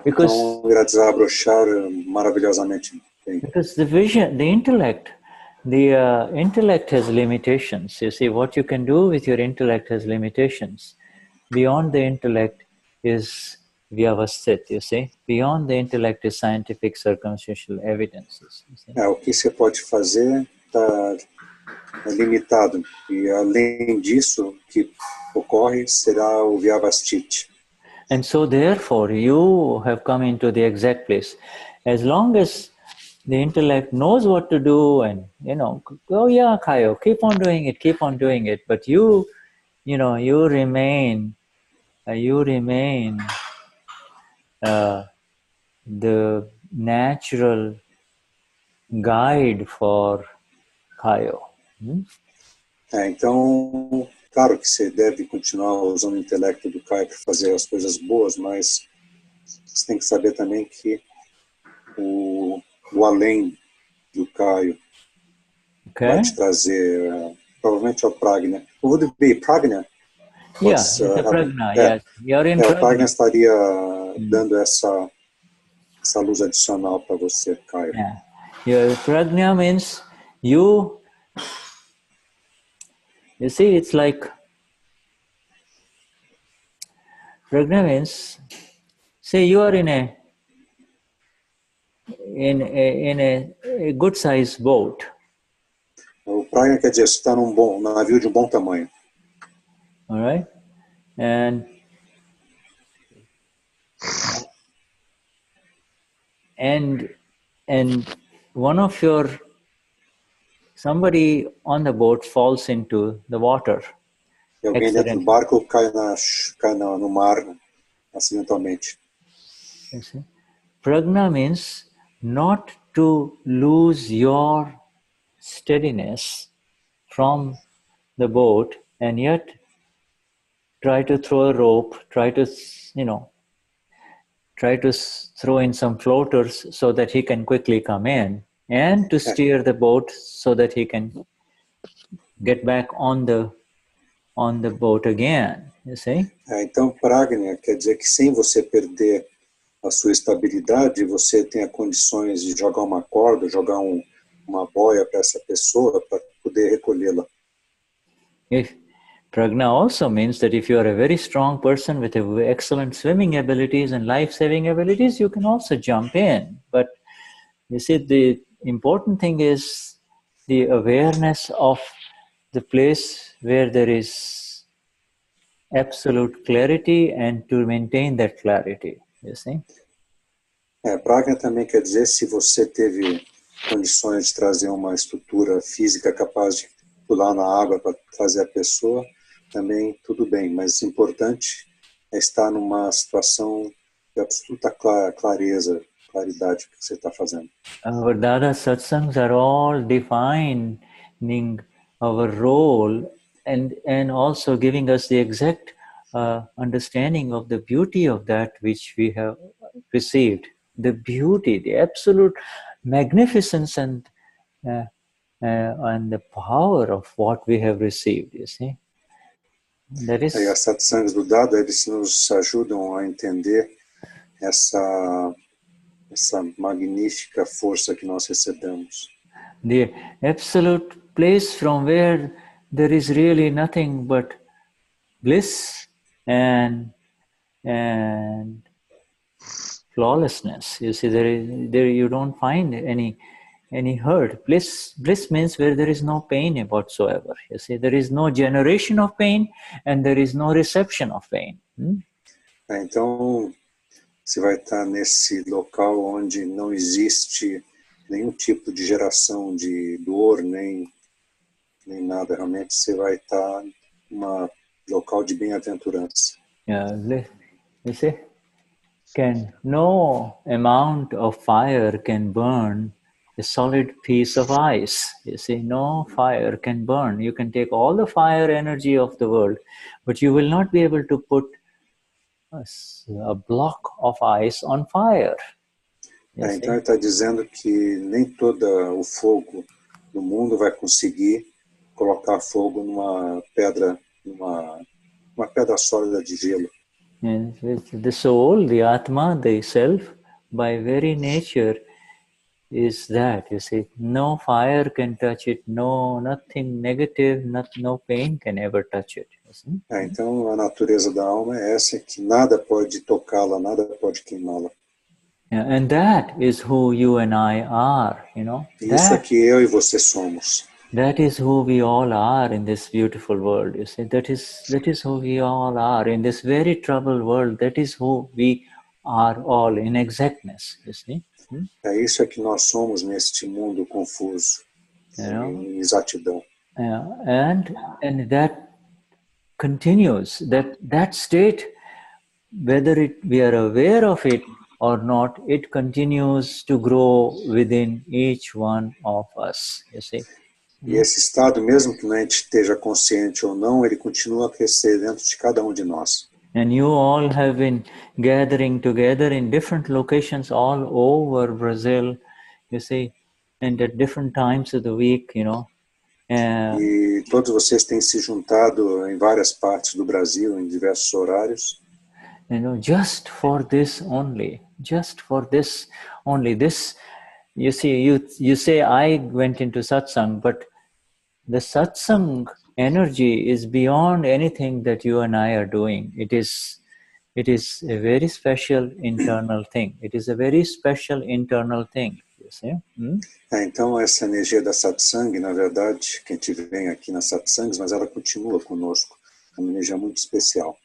Because irá desabrochar maravilhosamente bem. Because the vision, the intellect has limitations. You see, what you can do with your intellect has limitations. Beyond the intellect is vyavasthit, you see. Beyond the intellect is scientific circumstantial evidences. You see? O que você pode fazer está limitado. E além disso, o que ocorre será o vyavasthit. And so therefore, you have come into the exact place. As long as the intellect knows what to do and, oh yeah, Kayo, keep on doing it. But you remain the natural guide for Kayo. Então, claro que você deve continuar usando o intelecto do Caio para fazer as coisas boas, mas você tem que saber também que o além do Caio vai te trazer, provavelmente, ao Pragna. Would it be Pragna? Yeah, it's a Pragna, yes. You're in o Pragna estaria dando essa luz adicional para você, Caio. Yeah. Your Pragna means you see, it's like, Pragna means, say you are in a good sized boat. O Pragna quer dizer, você está num navio de um bom tamanho. All right? And one of somebody on the boat falls into the water. E alguém dentro do barco cai no mar acidentalmente. Pragna means not to lose your steadiness from the boat and yet try to throw a rope, try to throw in some floaters so that he can quickly come in, and to steer the boat so that he can get back on the boat again, you see? Então, pragna quer dizer que sem você perder a sua estabilidade, você tenha condições de jogar uma corda, jogar uma boia para essa pessoa para poder recolhê-la. Pragna also means that if you are a very strong person with excellent swimming abilities and life-saving abilities, you can also jump in. But you see, the important thing is the awareness of the place where there is absolute clarity and to maintain that clarity, you see. Pragna também quer dizer se você teve condições de trazer uma estrutura física capaz de pular na água para trazer a pessoa, também tudo bem, mas o importante é estar numa situação de absoluta claridade que você está fazendo. Our Dada Satsangs are all defining our role and also giving us the exact understanding of the beauty of that which we have received. The beauty, the absolute magnificence and the power of what we have received, you see. That is... As satsangs do Dada, eles nos ajudam a entender essa magnífica força que nós recebemos. The absolute place from where there is really nothing but bliss and flawlessness. You see, there you don't find any hurt. Bliss means where there is no pain whatsoever. You see, there is no generation of pain and there is no reception of pain. Então, você vai estar nesse local onde não existe nenhum tipo de geração de dor, nem nada. Realmente você vai estar num local de bem-aventurança. You see, no amount of fire can burn a solid piece of ice. You see, no fire can burn. You can take all the fire energy of the world, but you will not be able to put a block of ice on fire. Então ele está dizendo que nem todo o fogo do mundo vai conseguir colocar fogo numa pedra sólida de gelo. And the soul, the Atma, the self, by very nature is that, you see, no fire can touch it, nothing negative, no pain can ever touch it. Então a natureza da alma é essa, que nada pode tocá-la, nada pode queimá-la. And that is who you and I are, you know. Isso é que eu e você somos. That is who we all are in this beautiful world, you see. That is who we all are in this very troubled world. That is who we are all in exactness, you see. É isso que nós somos neste mundo confuso, em exatidão. And that continues. That state, whether we are aware of it or not, it continues to grow within each one of us, you see. E esse estado, mesmo que a gente esteja consciente ou não, ele continua a crescer dentro de cada de nós. And you all have been gathering together in different locations all over Brazil, you see, and at different times of the week, you know. E todos vocês têm se juntado em várias partes do Brasil, em diversos horários. You know, just for this only. This, you see, you say I went into satsang, but the satsang energy is beyond anything that you and I are doing. It is a very special internal thing. It is a very special internal thing, you see. Então essa energia da satsang, na verdade, que a gente vem aqui nas satsangs, mas ela continua conosco. É uma energia muito especial.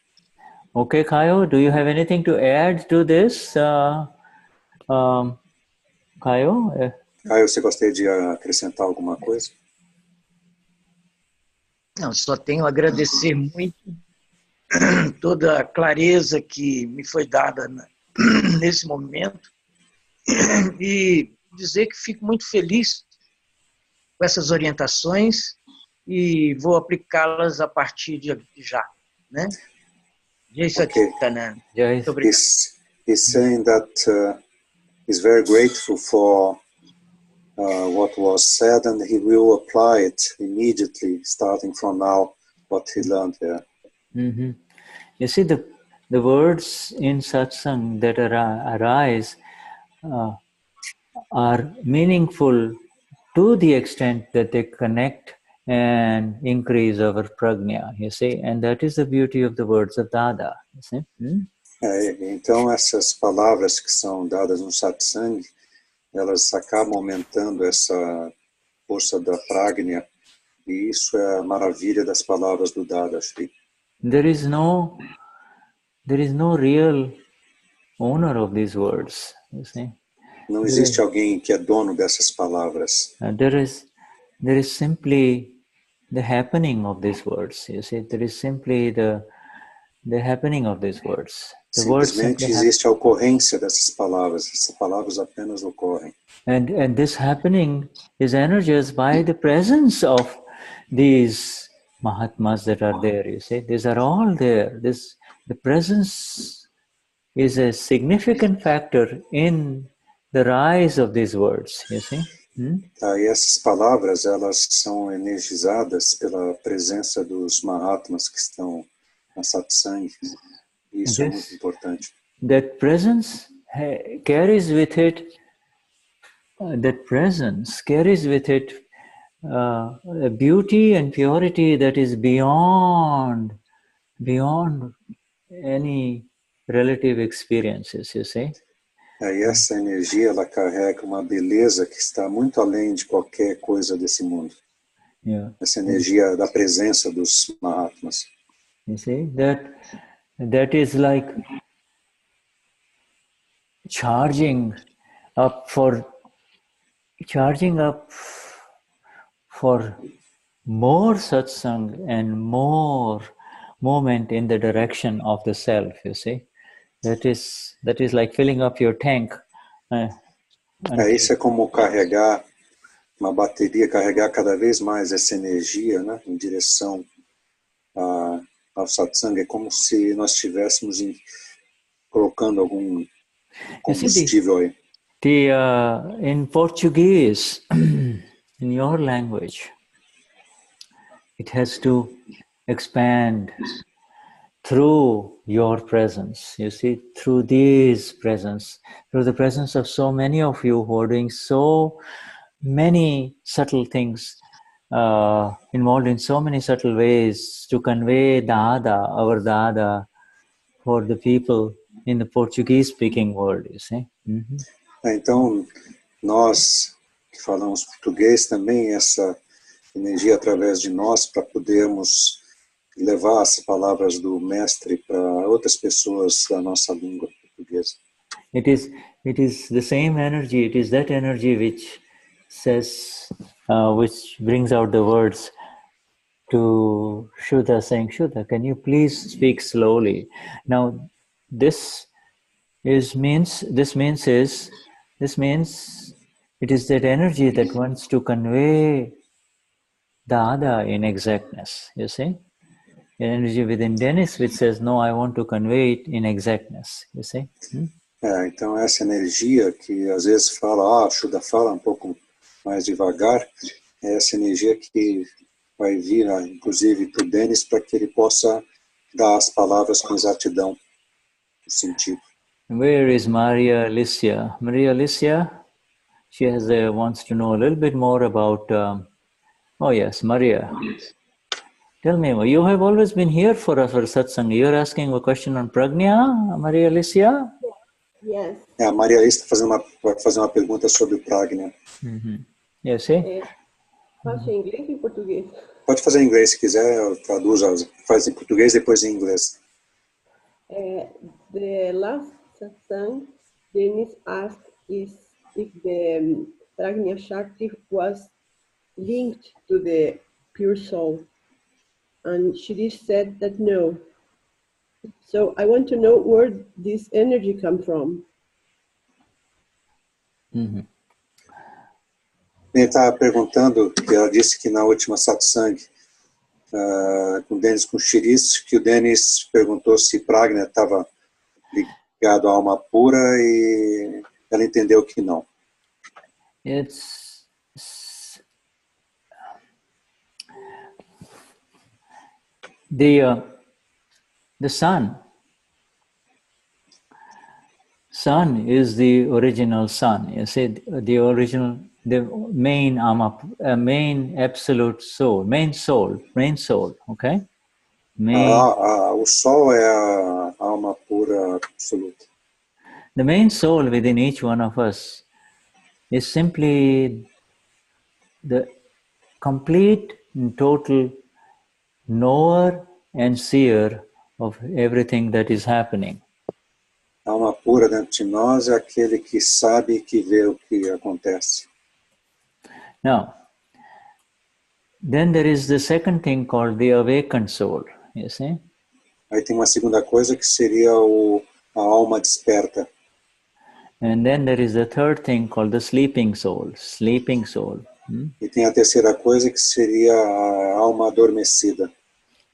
Okay, Kayo, do you have anything to add to this? Kayo? Kayo, você gostaria de acrescentar alguma coisa? Não, só tenho a agradecer muito toda a clareza que me foi dada nesse momento e dizer que fico muito feliz com essas orientações e vou aplicá-las a partir de já, né? Jai Satchidananda. Jai. Muito obrigado. He's saying that he's very grateful for what was said, and he will apply it immediately, starting from now, what he learned here. Mm-hmm. You see, the words in satsang that arise are meaningful to the extent that they connect and increase our prajna, you see, and that is the beauty of the words of Dada, you see. Então, essas palavras que são dadas no satsang, elas acabam aumentando essa força da prajna, e isso é a maravilha das palavras do Dadashri. There is no real owner of these words, you see. Não existe alguém que é dono dessas palavras. There is simply the happening of these words, you see. There is simply the happening of these words. The Simplesmente existe a ocorrência dessas palavras. Essas palavras apenas ocorrem. And this happening is energized by the presence of these Mahatmas that are there, you see. These are all there. The presence is a significant factor in the rise of these words, you see. E essas palavras, elas são energizadas pela presença dos Mahatmas que estão na satsang. Isso é muito importante. That presence carries with it a beauty and purity that is beyond any relative experiences, you see. E essa energia, ela carrega uma beleza que está muito além de qualquer coisa desse mundo. Yeah. Essa energia da presença dos Mahatmas. You see, that is like charging up for more satsang and more movement in the direction of the self, you see. That is like filling up your tank. Isso é como carregar uma bateria, carregar cada vez mais essa energia, né, em direção ao satsang. É como se nós estivéssemos colocando algum combustível aí. In Portuguese, in your language, it has to expand through your presence, you see, through this presence, through the presence of so many of you who are doing so many subtle things, involved in so many subtle ways to convey Dada, our Dada, for the people in the Portuguese-speaking world, you see. Mm-hmm. Então, nós que falamos português também, essa energia através de nós para podermos levar as palavras do mestre para outras pessoas da nossa língua portuguesa. It is the same energy. It is that energy which says, which brings out the words to Shuddha, saying, Shuddha, can you please speak slowly? Now, this means it is that energy that wants to convey Dada in exactness, you see? The energy within Denize which says, no, I want to convey it in exactness, you see? Então essa energia que às vezes fala, Shuddha fala um pouco mais devagar, é essa energia que vai vir, inclusive, para o Denize, para que ele possa dar as palavras com exatidão, o sentido. Where is Maria Alicia? Maria Alicia, she wants to know a little bit more about, oh yes, Maria. Tell me, you have always been here for satsang. You're asking a question on prajna, Maria Alicia? Yes. A Maria Alicia vai fazer uma pergunta sobre prajna. Mm-hmm. Yes, see? Faço em inglês e em português. Pode fazer em inglês se quiser, traduz, faz em português depois em inglês. The last satsang, Denize asked if the prajna shakti was linked to the pure soul. And she said that no. So I want to know where this energy comes from. Mm-hmm. Ele estava perguntando, que ela disse que na última satsang com o Denize com Xiriz, que o Denize perguntou se Pragna estava ligado à alma pura e ela entendeu que não. It's the sun. Sun is the original sun. You see, the original, the main main absolute soul, main soul. Okay. O sol é a alma pura absoluta. The main soul within each one of us is simply the complete and total knower and seer of everything that is happening. A alma pura dentro de nós é aquele que sabe e que vê o que acontece. Now, then there is the second thing called the awakened soul, you see? Aí tem uma segunda coisa que seria a alma desperta. And then there is the third thing called the sleeping soul. E tem a terceira coisa que seria a alma adormecida.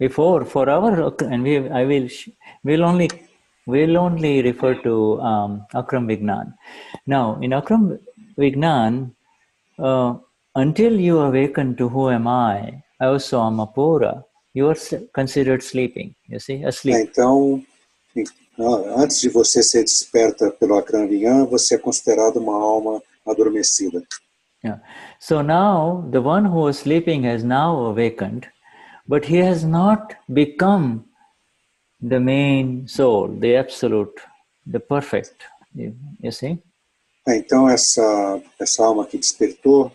Before, for our, and we'll only refer to Akram Vignan. Now, in Akram Vignan, until you awaken to who am I also Amapura, you are considered sleeping, you see, asleep. Então, antes de você ser desperta pelo Akram Vignan, você é considerado uma alma adormecida. Yeah. So now, the one who was sleeping has now awakened, but he has not become the main soul, the absolute, the perfect, you see? Então, essa alma que despertou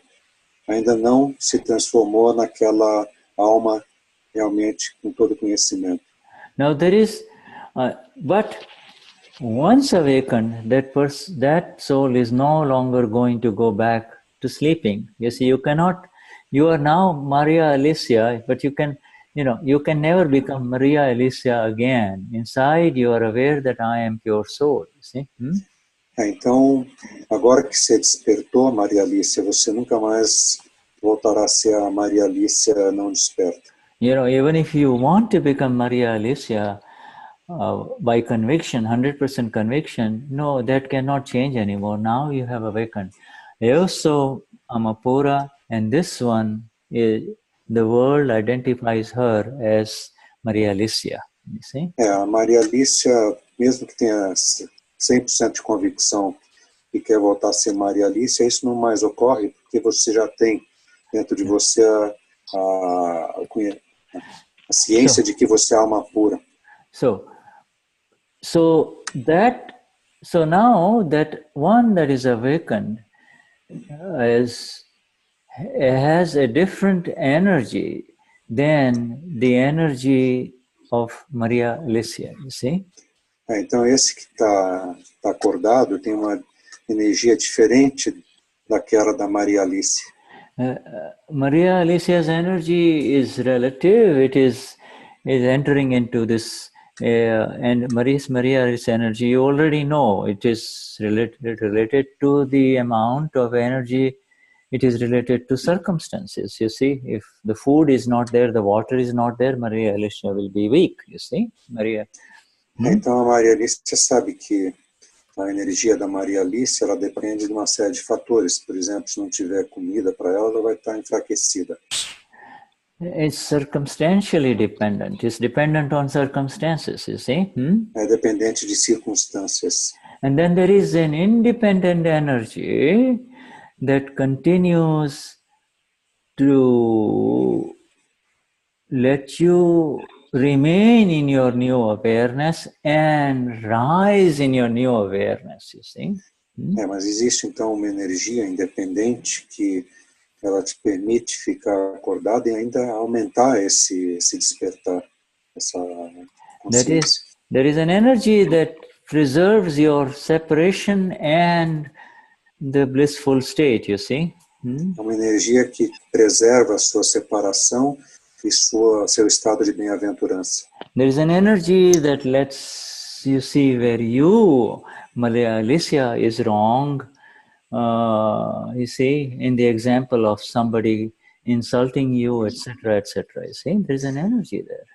ainda não se transformou naquela alma realmente com todo conhecimento. Now there is, but once awakened, that soul is no longer going to go back to sleeping. You see, you are now Maria Alicia, but you can never become Maria Alicia again. Inside you are aware that I am pure soul, you see? Então, agora que você despertou, Maria Alicia, você nunca mais voltará a ser a Maria Alicia não desperta. Even if you want to become Maria Alicia by conviction, 100% conviction, no, that cannot change anymore. Now you have awakened. Also, Amapura, and this one, the world identifies her as Maria Alicia. You see? A Maria Alicia, mesmo que tenha 100% de convicção e quer voltar a ser Maria Alicia, isso não mais ocorre, porque você já tem dentro de você a ciência de que você é alma pura. So now that one that is awakened has a different energy than the energy of Maria Alicia, you see? Então esse que está acordado tem uma energia diferente daquela da Maria Alicia. Maria Alicia's energy is relative. It is entering into this, and Maria's energy, you already know, it is related to the amount of energy. It is related to circumstances. You see, if the food is not there, the water is not there, Maria Alicia will be weak. You see, Maria. Então a Maria Alicia sabe que a energia da Maria Alicia, ela depende de uma série de fatores. Por exemplo, se não tiver comida para ela, ela vai estar enfraquecida. It's circumstantially dependent. It's dependent on circumstances, you see. É dependente de circunstâncias. And then there is an independent energy that continues to let you remain in your new awareness and rise in your new awareness, you see. Mas existe então uma energia independente que ela te permite ficar acordado e ainda aumentar esse despertar, essa consciência. There is an energy that preserves your separation and the blissful state, you see. É uma energia que preserva a sua separação e seu estado de bem-aventurança. There is an energy that lets you see where you, Maria Alicia, is wrong. You see, in the example of somebody insulting you, etc., etc. You see, there is an energy there.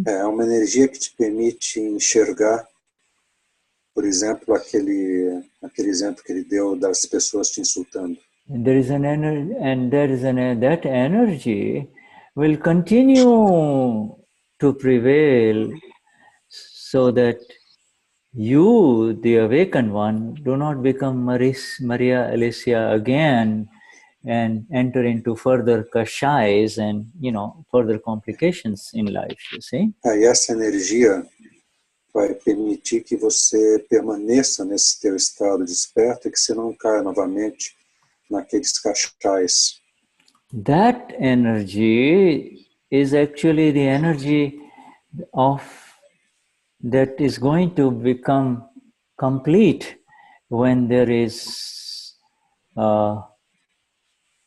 É uma energia que te permite enxergar, por exemplo, aquele exemplo que ele deu das pessoas te insultando. And there is an energy, and that energy will continue to prevail, so that you, the awakened one, do not become Maria Alicia again and enter into further kashais and, further complications in life, you see. E essa energia vai permitir que você permaneça nesse teu estado desperto e que você não caia novamente naqueles cachais. That energy is actually the energy that is going to become complete when there is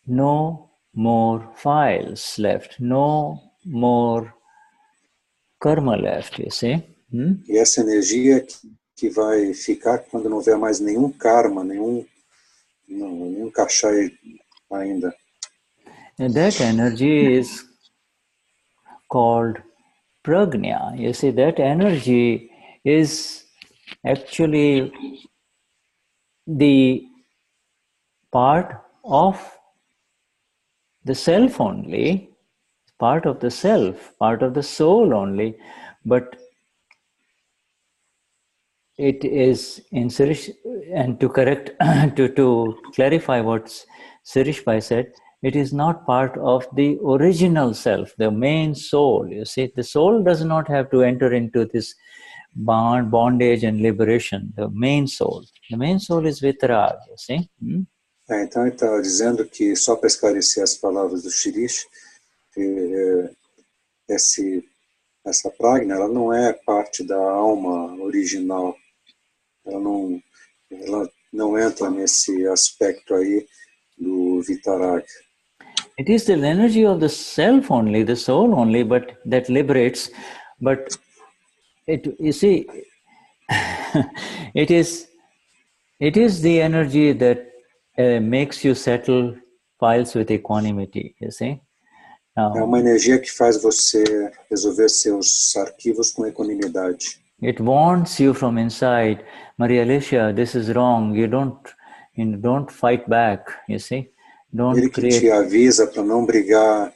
no more files left, no more karma left, you see. E essa energia que vai ficar quando não houver mais nenhum karma, nenhum cachai ainda. And that energy is called prajna. You see, that energy is actually the part of the self only, part of the self, part of the soul only, but it is in Sirish, and to correct, to clarify what Sirish Bhai said, it is not part of the original self, the main soul. You see, the soul does not have to enter into this bondage and liberation. The main soul is Vitarag, you see. Então ele está dizendo que, só para esclarecer as palavras do Shirish, essa pragna, ela não é parte da alma original. Ela não entra nesse aspecto aí do Vitarag. It is the energy of the self only, the soul only, but that liberates. But you see, it is the energy that makes you settle files with equanimity, you see. É uma energia que faz você resolver seus arquivos com equanimidade. It warns you from inside, Maria Alicia, this is wrong. You don't fight back, you see. Ele que te avisa para não brigar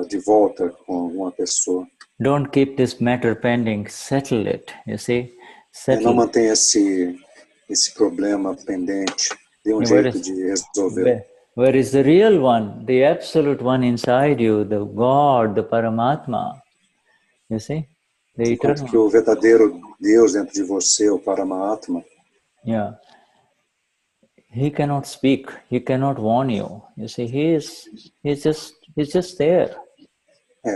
de volta com alguma pessoa. Don't keep this matter pending. Settle it, you see. Não mantenha esse problema pendente. Dê jeito de resolver. Where is the real one, the absolute one inside you, the God, the Paramatma? You see? The Enquanto que o verdadeiro Deus dentro de você, o Paramatma. Yeah. He cannot speak. He cannot warn you. You see, he's just there.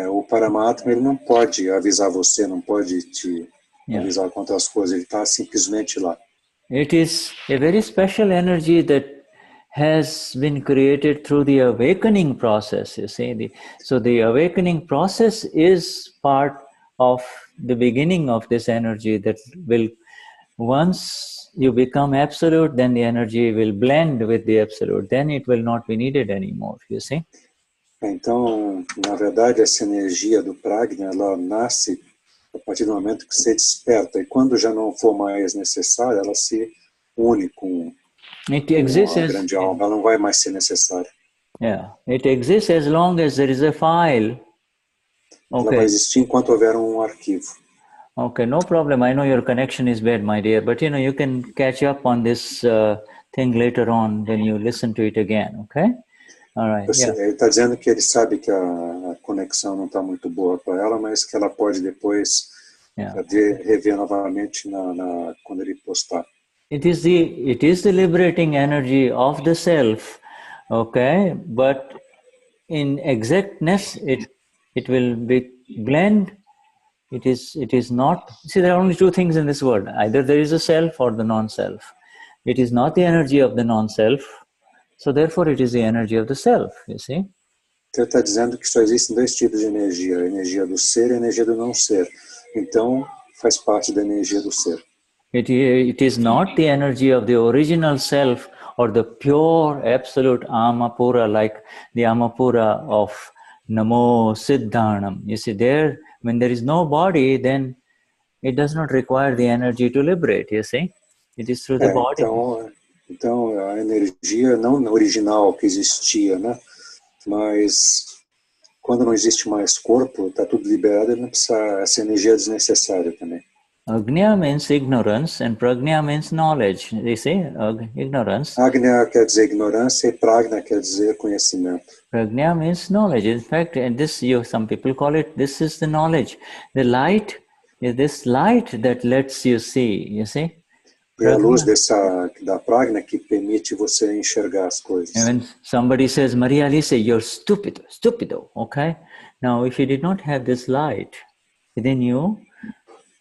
O Paramatma, ele não pode avisar você, não pode te avisar contra as coisas. Ele está simplesmente lá. It is a very special energy that has been created through the awakening process. You see, so the awakening process is part of the beginning of this energy that will, once you become absolute, then the energy will blend with the absolute. Then it will not be needed anymore, you see. Então, na verdade, essa energia do prajna, ela nasce a partir do momento que você desperta. E quando já não for mais necessária, ela se une com a grande alma. Ela não vai mais ser necessária. Yeah, it exists as long as there is a file. Okay. Ela vai existir enquanto houver arquivo. Okay, no problem. I know your connection is bad, my dear, but you can catch up on this thing later on when you listen to it again, okay? All right. Ele está dizendo que ele sabe que a conexão não está muito boa para ela, mas que ela pode depois rever novamente quando ele postar. It is the liberating energy of the self, okay? But in exactness, it will be blend. It is not. See, there are only two things in this world. Either there is a self or the non-self. It is not the energy of the non-self, so therefore it is the energy of the self. You see. Ele está dizendo que só existem dois tipos de energia: a energia do ser e a energia do não ser. Então, faz parte da energia do ser. It is not the energy of the original self or the pure absolute Amapura, like the Amapura of Namo Siddhanam. You see, there, when there is no body, then it does not require the energy to liberate, you see. It is through the body. Então, a energia não original que existia, né? Mas quando não existe mais corpo, está tudo liberado, não precisa, essa energia é desnecessária também. Agnya means ignorance and prajna means knowledge. You see, ignorance. Agnya quer dizer ignorância e prajna quer dizer conhecimento. Prajna means knowledge. In fact, and this, some people call it, this is the knowledge. The light is this light that lets you see, you see. É a luz da prajna que permite você enxergar as coisas. And when somebody says, Maria Alice, you're stupido, okay? Now, if you did not have this light within you,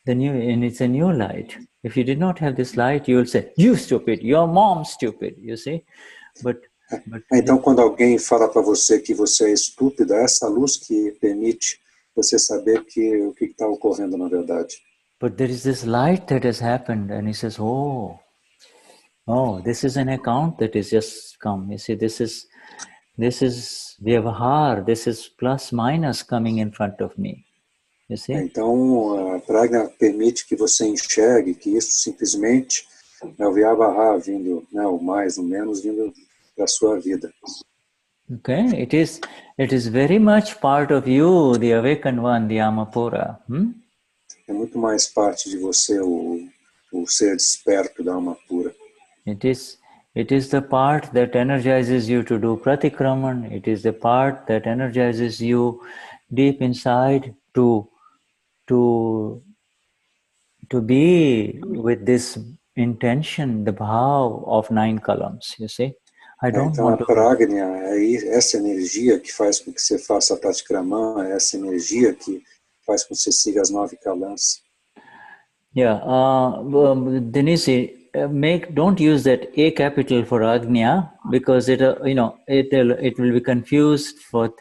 and it's a new light. If you did not have this light, you will say, you stupid, your mom's stupid, you see. But então, quando alguém fala para você que você é estúpida, é essa luz que permite você saber o que está ocorrendo na verdade. But there is this light that has happened, and he says, oh, this is an account that is just come. You see, this is vyavahar, this is plus minus coming in front of me. You see? Então, a prajna permite que você enxergue que isso simplesmente é o vyavahar vindo, né, o mais, o menos vindo da sua vida. Okay, it is very much part of you, the awakened one, the Amapura. É muito mais parte de você, o ser desperto da alma pura. It is the part that energizes you to do pratikraman. It is the part that energizes you deep inside to be with this intention, the bhav of 9 kalams, you see. Então a prajna é essa energia que faz com que você faça a pratikraman, é essa energia que faz com que você siga as 9 kalams. Yeah, Denize, don't use that A capital for Agnya, because it will be confused for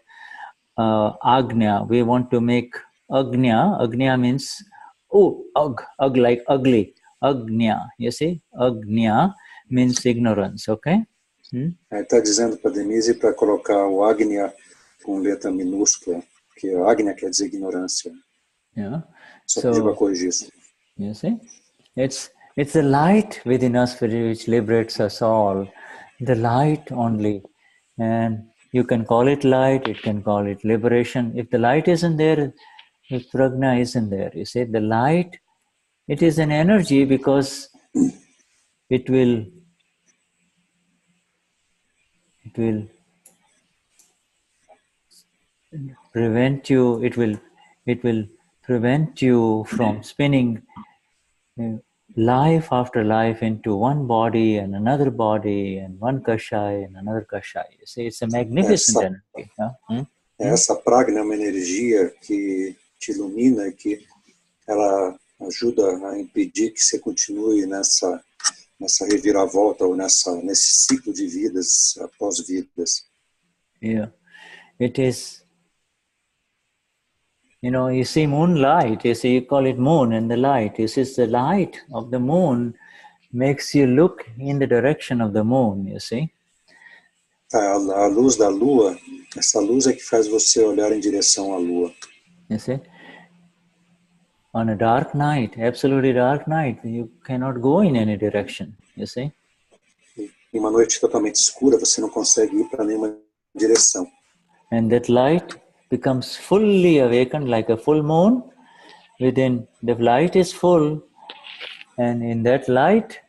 Agnya. We want to make Agnya. Agnya means like ugly. Agnya, you see? Agnya means ignorance, okay? Está dizendo para Denize para colocar o Agnya com letra minúscula, porque Agnya quer dizer ignorância. Yeah. Só pediu para corrigir isso. You see? It's the light within us which liberates us all. The light only. And you can call it light, you can call it liberation. If the light isn't there, if prajna isn't there, you see, the light, it is an energy because it will prevent you, it will prevent you from spinning life after life into one body and another body and one kashai and another kashai. You see, it's a magnificent energy. Huh? Essa prajna é uma energia que te ilumina e que ela ajuda a impedir que você continue nessa reviravolta ou nesse ciclo de vidas após vidas. Yeah, it is. You see moonlight, you call it moon and the light. You see, the light of the moon makes you look in the direction of the moon, you see. A luz da lua, essa luz é que faz você olhar em direção à lua. You see? On a dark night, absolutely dark night, you cannot go in any direction, you see. Em uma noite totalmente escura, você não consegue ir para nenhuma direção. And that light becomes fully awakened like a full moon. Within, the light is full, and in that light,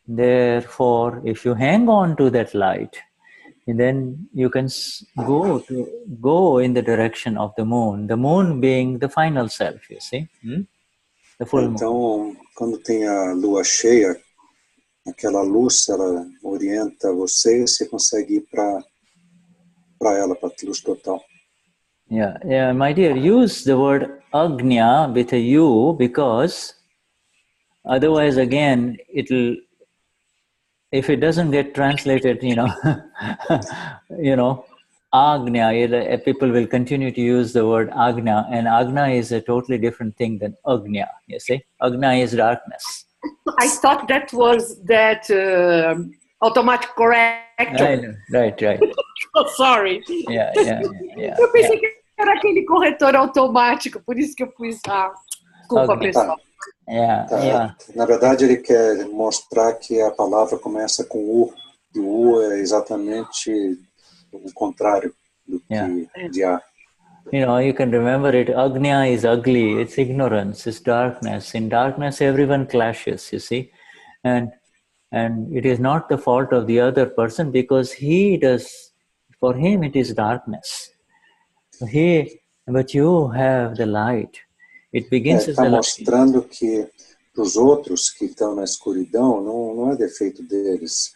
therefore, if you hang on to that light, then you can go in the direction of the moon being the final self, you see. The full moon. Então, quando tem a lua cheia, aquela luz, ela orienta você e você consegue ir para ela, para a luz total. Yeah, my dear, use the word Agnya with a U, because otherwise, again, if it doesn't get translated, Agnya, people will continue to use the word Agnya, and Agnya is a totally different thing than Agnya, you see. Agnya is darkness. I thought that was automatic corrector. I know. Right. Oh, sorry. Yeah. Eu pensei que era aquele corretor automático, por isso que eu pus a desculpa, Okay. pessoal. Yeah. Na verdade, ele quer mostrar que a palavra começa com U, e o U é exatamente o contrário do que de A. You know, you can remember it. Agnya is ugly. It's ignorance. It's darkness. In darkness, everyone clashes, you see. And it is not the fault of the other person because for him it is darkness. But you have the light. It begins as Está the light. mostrando que para os outros que estão na escuridão, não é defeito deles.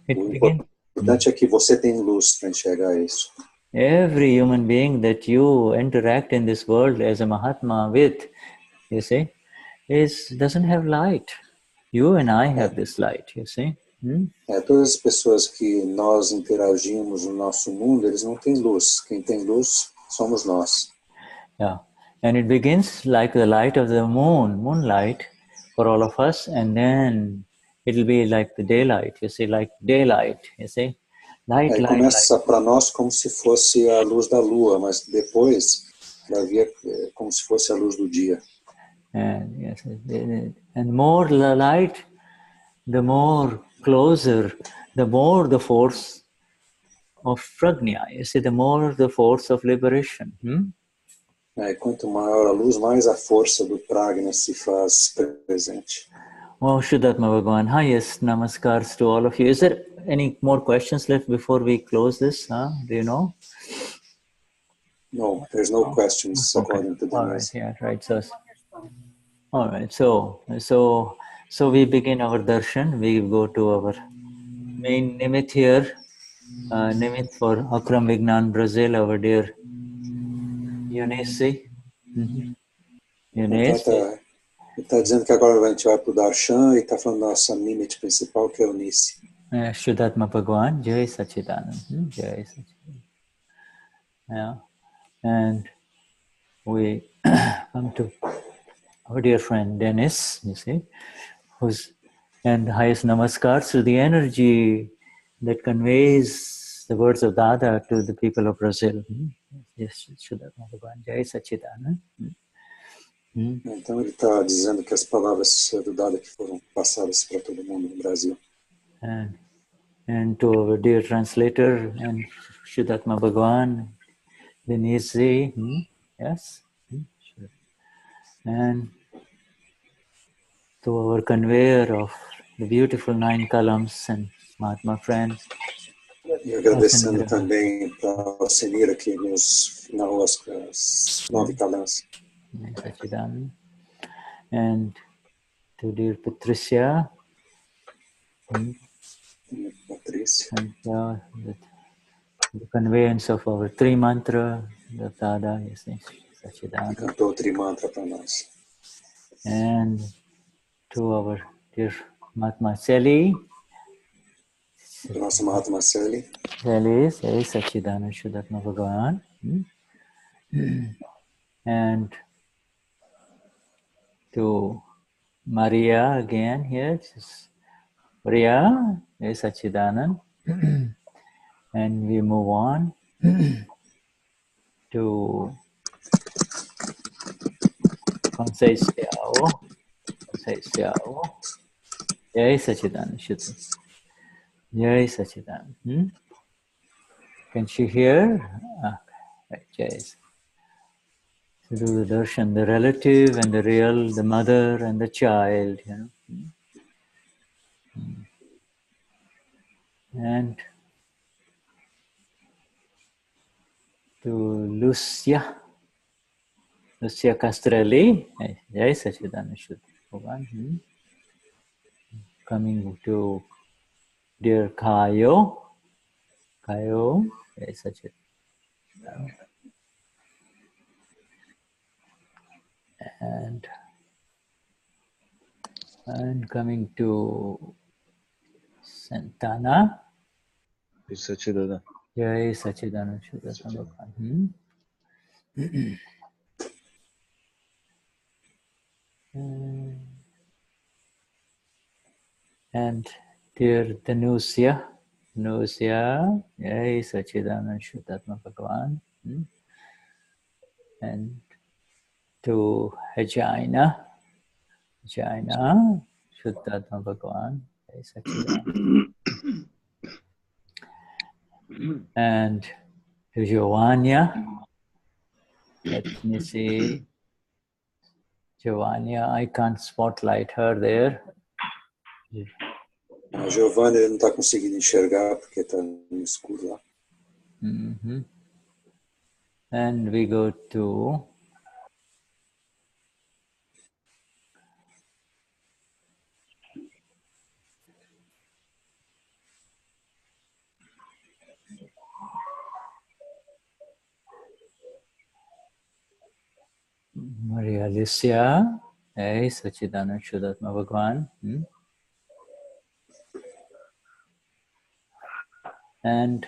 O importante é que você tem luz para enxergar isso. Every human being that you interact in this world as a Mahatma with, you see, doesn't have light. You and I have this light, you see. Todas as pessoas que nós interagimos no nosso mundo, eles não têm luz. Quem tem luz somos nós. Yeah, and it begins like the light of the moonlight for all of us, and then it'll be like the daylight, you see, like daylight, you see. Começa para nós como se fosse a luz da lua, mas depois vai vir como se fosse a luz do dia. And more the light, the more closer, the more the force of prajna, you see, the more the force of liberation. Quanto maior a luz, mais a força do prajna se faz presente. Oh, Shuddhatma Bhagavan, highest namaskars to all of you. Is there any more questions left before we close this? Do you know? No, there's no questions according to Denize. All right. So we begin our darshan. We go to our main nimit here. Nimit for Akram Vignan, Brazil, our dear Eunice. Eunice. Está dizendo que agora a gente vai para o darshan e está falando da nossa nimit principal, que é Eunice. Shuddhatma Bhagavan, Jai Sachidanand. Jai Sachidanand. Yeah. And we come to our dear friend Denize, you see, and the highest namaskars to the energy that conveys the words of Dada to the people of Brazil. Yes, Shuddhatma Bhagavan, Jai Sachidanand. Então ele está dizendo que as palavras do Dada que foram passadas para todo mundo no Brasil. And to our dear translator and Vishuddhatma Bhagavan, Denize, yes, sure. And to our conveyor of the beautiful 9 Kalams and Mahatma friends. E agradecendo também para a Senira que nos narrou as 9 Kalams. And to dear Patricia. Patrícia. And the conveyance of our Tri Mantra, the Dada, yes, Sachidananda. Cantou o Tri Mantra para nós. And to our dear Mahatma Seli. Nosso Mahatma Seli. Seli, Sachidananda Shuddhatma Bhagavan. And to Maria again here. Maria, Sachidanand. And we move on to Conceição. Jai Sachidanand Shuddha. Jai Sachidanand. Can she hear? Right, Jai. To do the darshan, the relative and the real, the mother and the child, you know. And to Lucia Castrelli, Jai Sachidanand Shuddha. Coming to dear Kayo, Jai Sachidanand. And coming to Santana. Sachidanand. Jai Sachidanand Shuddha. And Dear Denize, Jai Sachidanand Shuddhatma Bhagavan. And to Jaina, Shuddhatma Bhagavan, Jai Sachidanand. And to Giovanna, let me see, Giovanna, I can't spotlight her there. A Giovanna ele não está conseguindo enxergar porque está no escuro lá. And we go to Maria Alicia, hey, Sachidanand Shuddhatma Bhagavan. And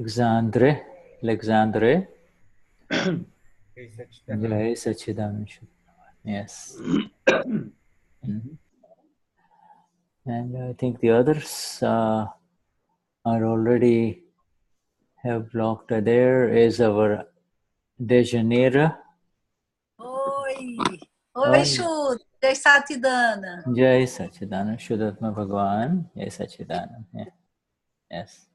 Alexandre, Jai Sachidanand Shuddhatma. Yes. And I think the others are already have blocked. There is our Dejaneira. Oi, Shuddha. Jai Satidana. Jai Sachidanand Shuddhatma Bhagavan. Jai Sachidanand. Yeah. Yes.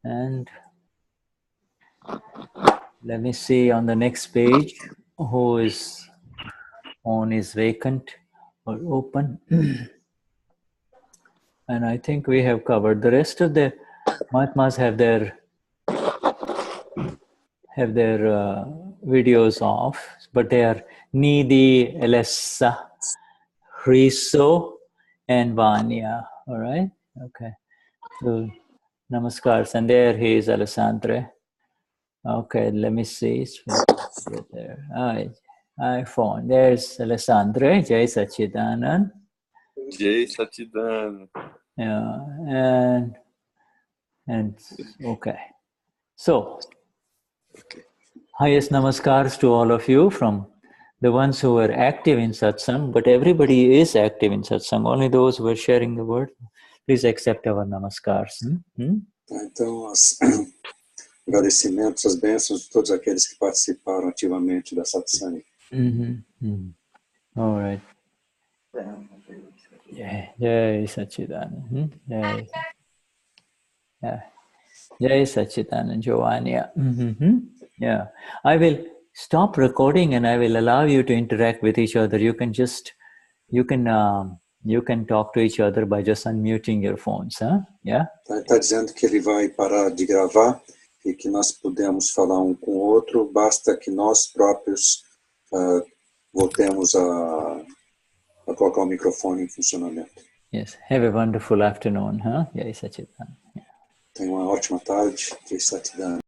And let me see on the next page whose phone is vacant or open. And I think we have covered the rest of the Mahatmas have their videos off, but they are Nidhi, Elessa, Riso, and Vanya. All right. Okay. So namaskars, and there he is, Alessandre. Okay, let me see. There. iPhone. There's Alessandre. Jai Sachidanand. Jai Sachidanand. Yeah, and okay. So, highest namaskars to all of you from the ones who were active in satsang, but everybody is active in satsang. Only those who are sharing the word. Please accept our namaskars. Então, agradecimentos, as bênçãos de todos aqueles que participaram ativamente da satsang. All right. Jai Sachidanand. Jai Sachidanand, Giovanna. Yeah. I will stop recording and I will allow you to interact with each other. You can talk to each other by just unmuting your phones, huh? Yeah. Está dizendo que ele vai parar de gravar e que nós podemos falar um com o outro, basta que nós próprios voltemos a colocar o microfone em funcionamento. Yes. Have a wonderful afternoon, huh? Jai Sachidanand. Tenha uma ótima tarde. Jai Sachidanand.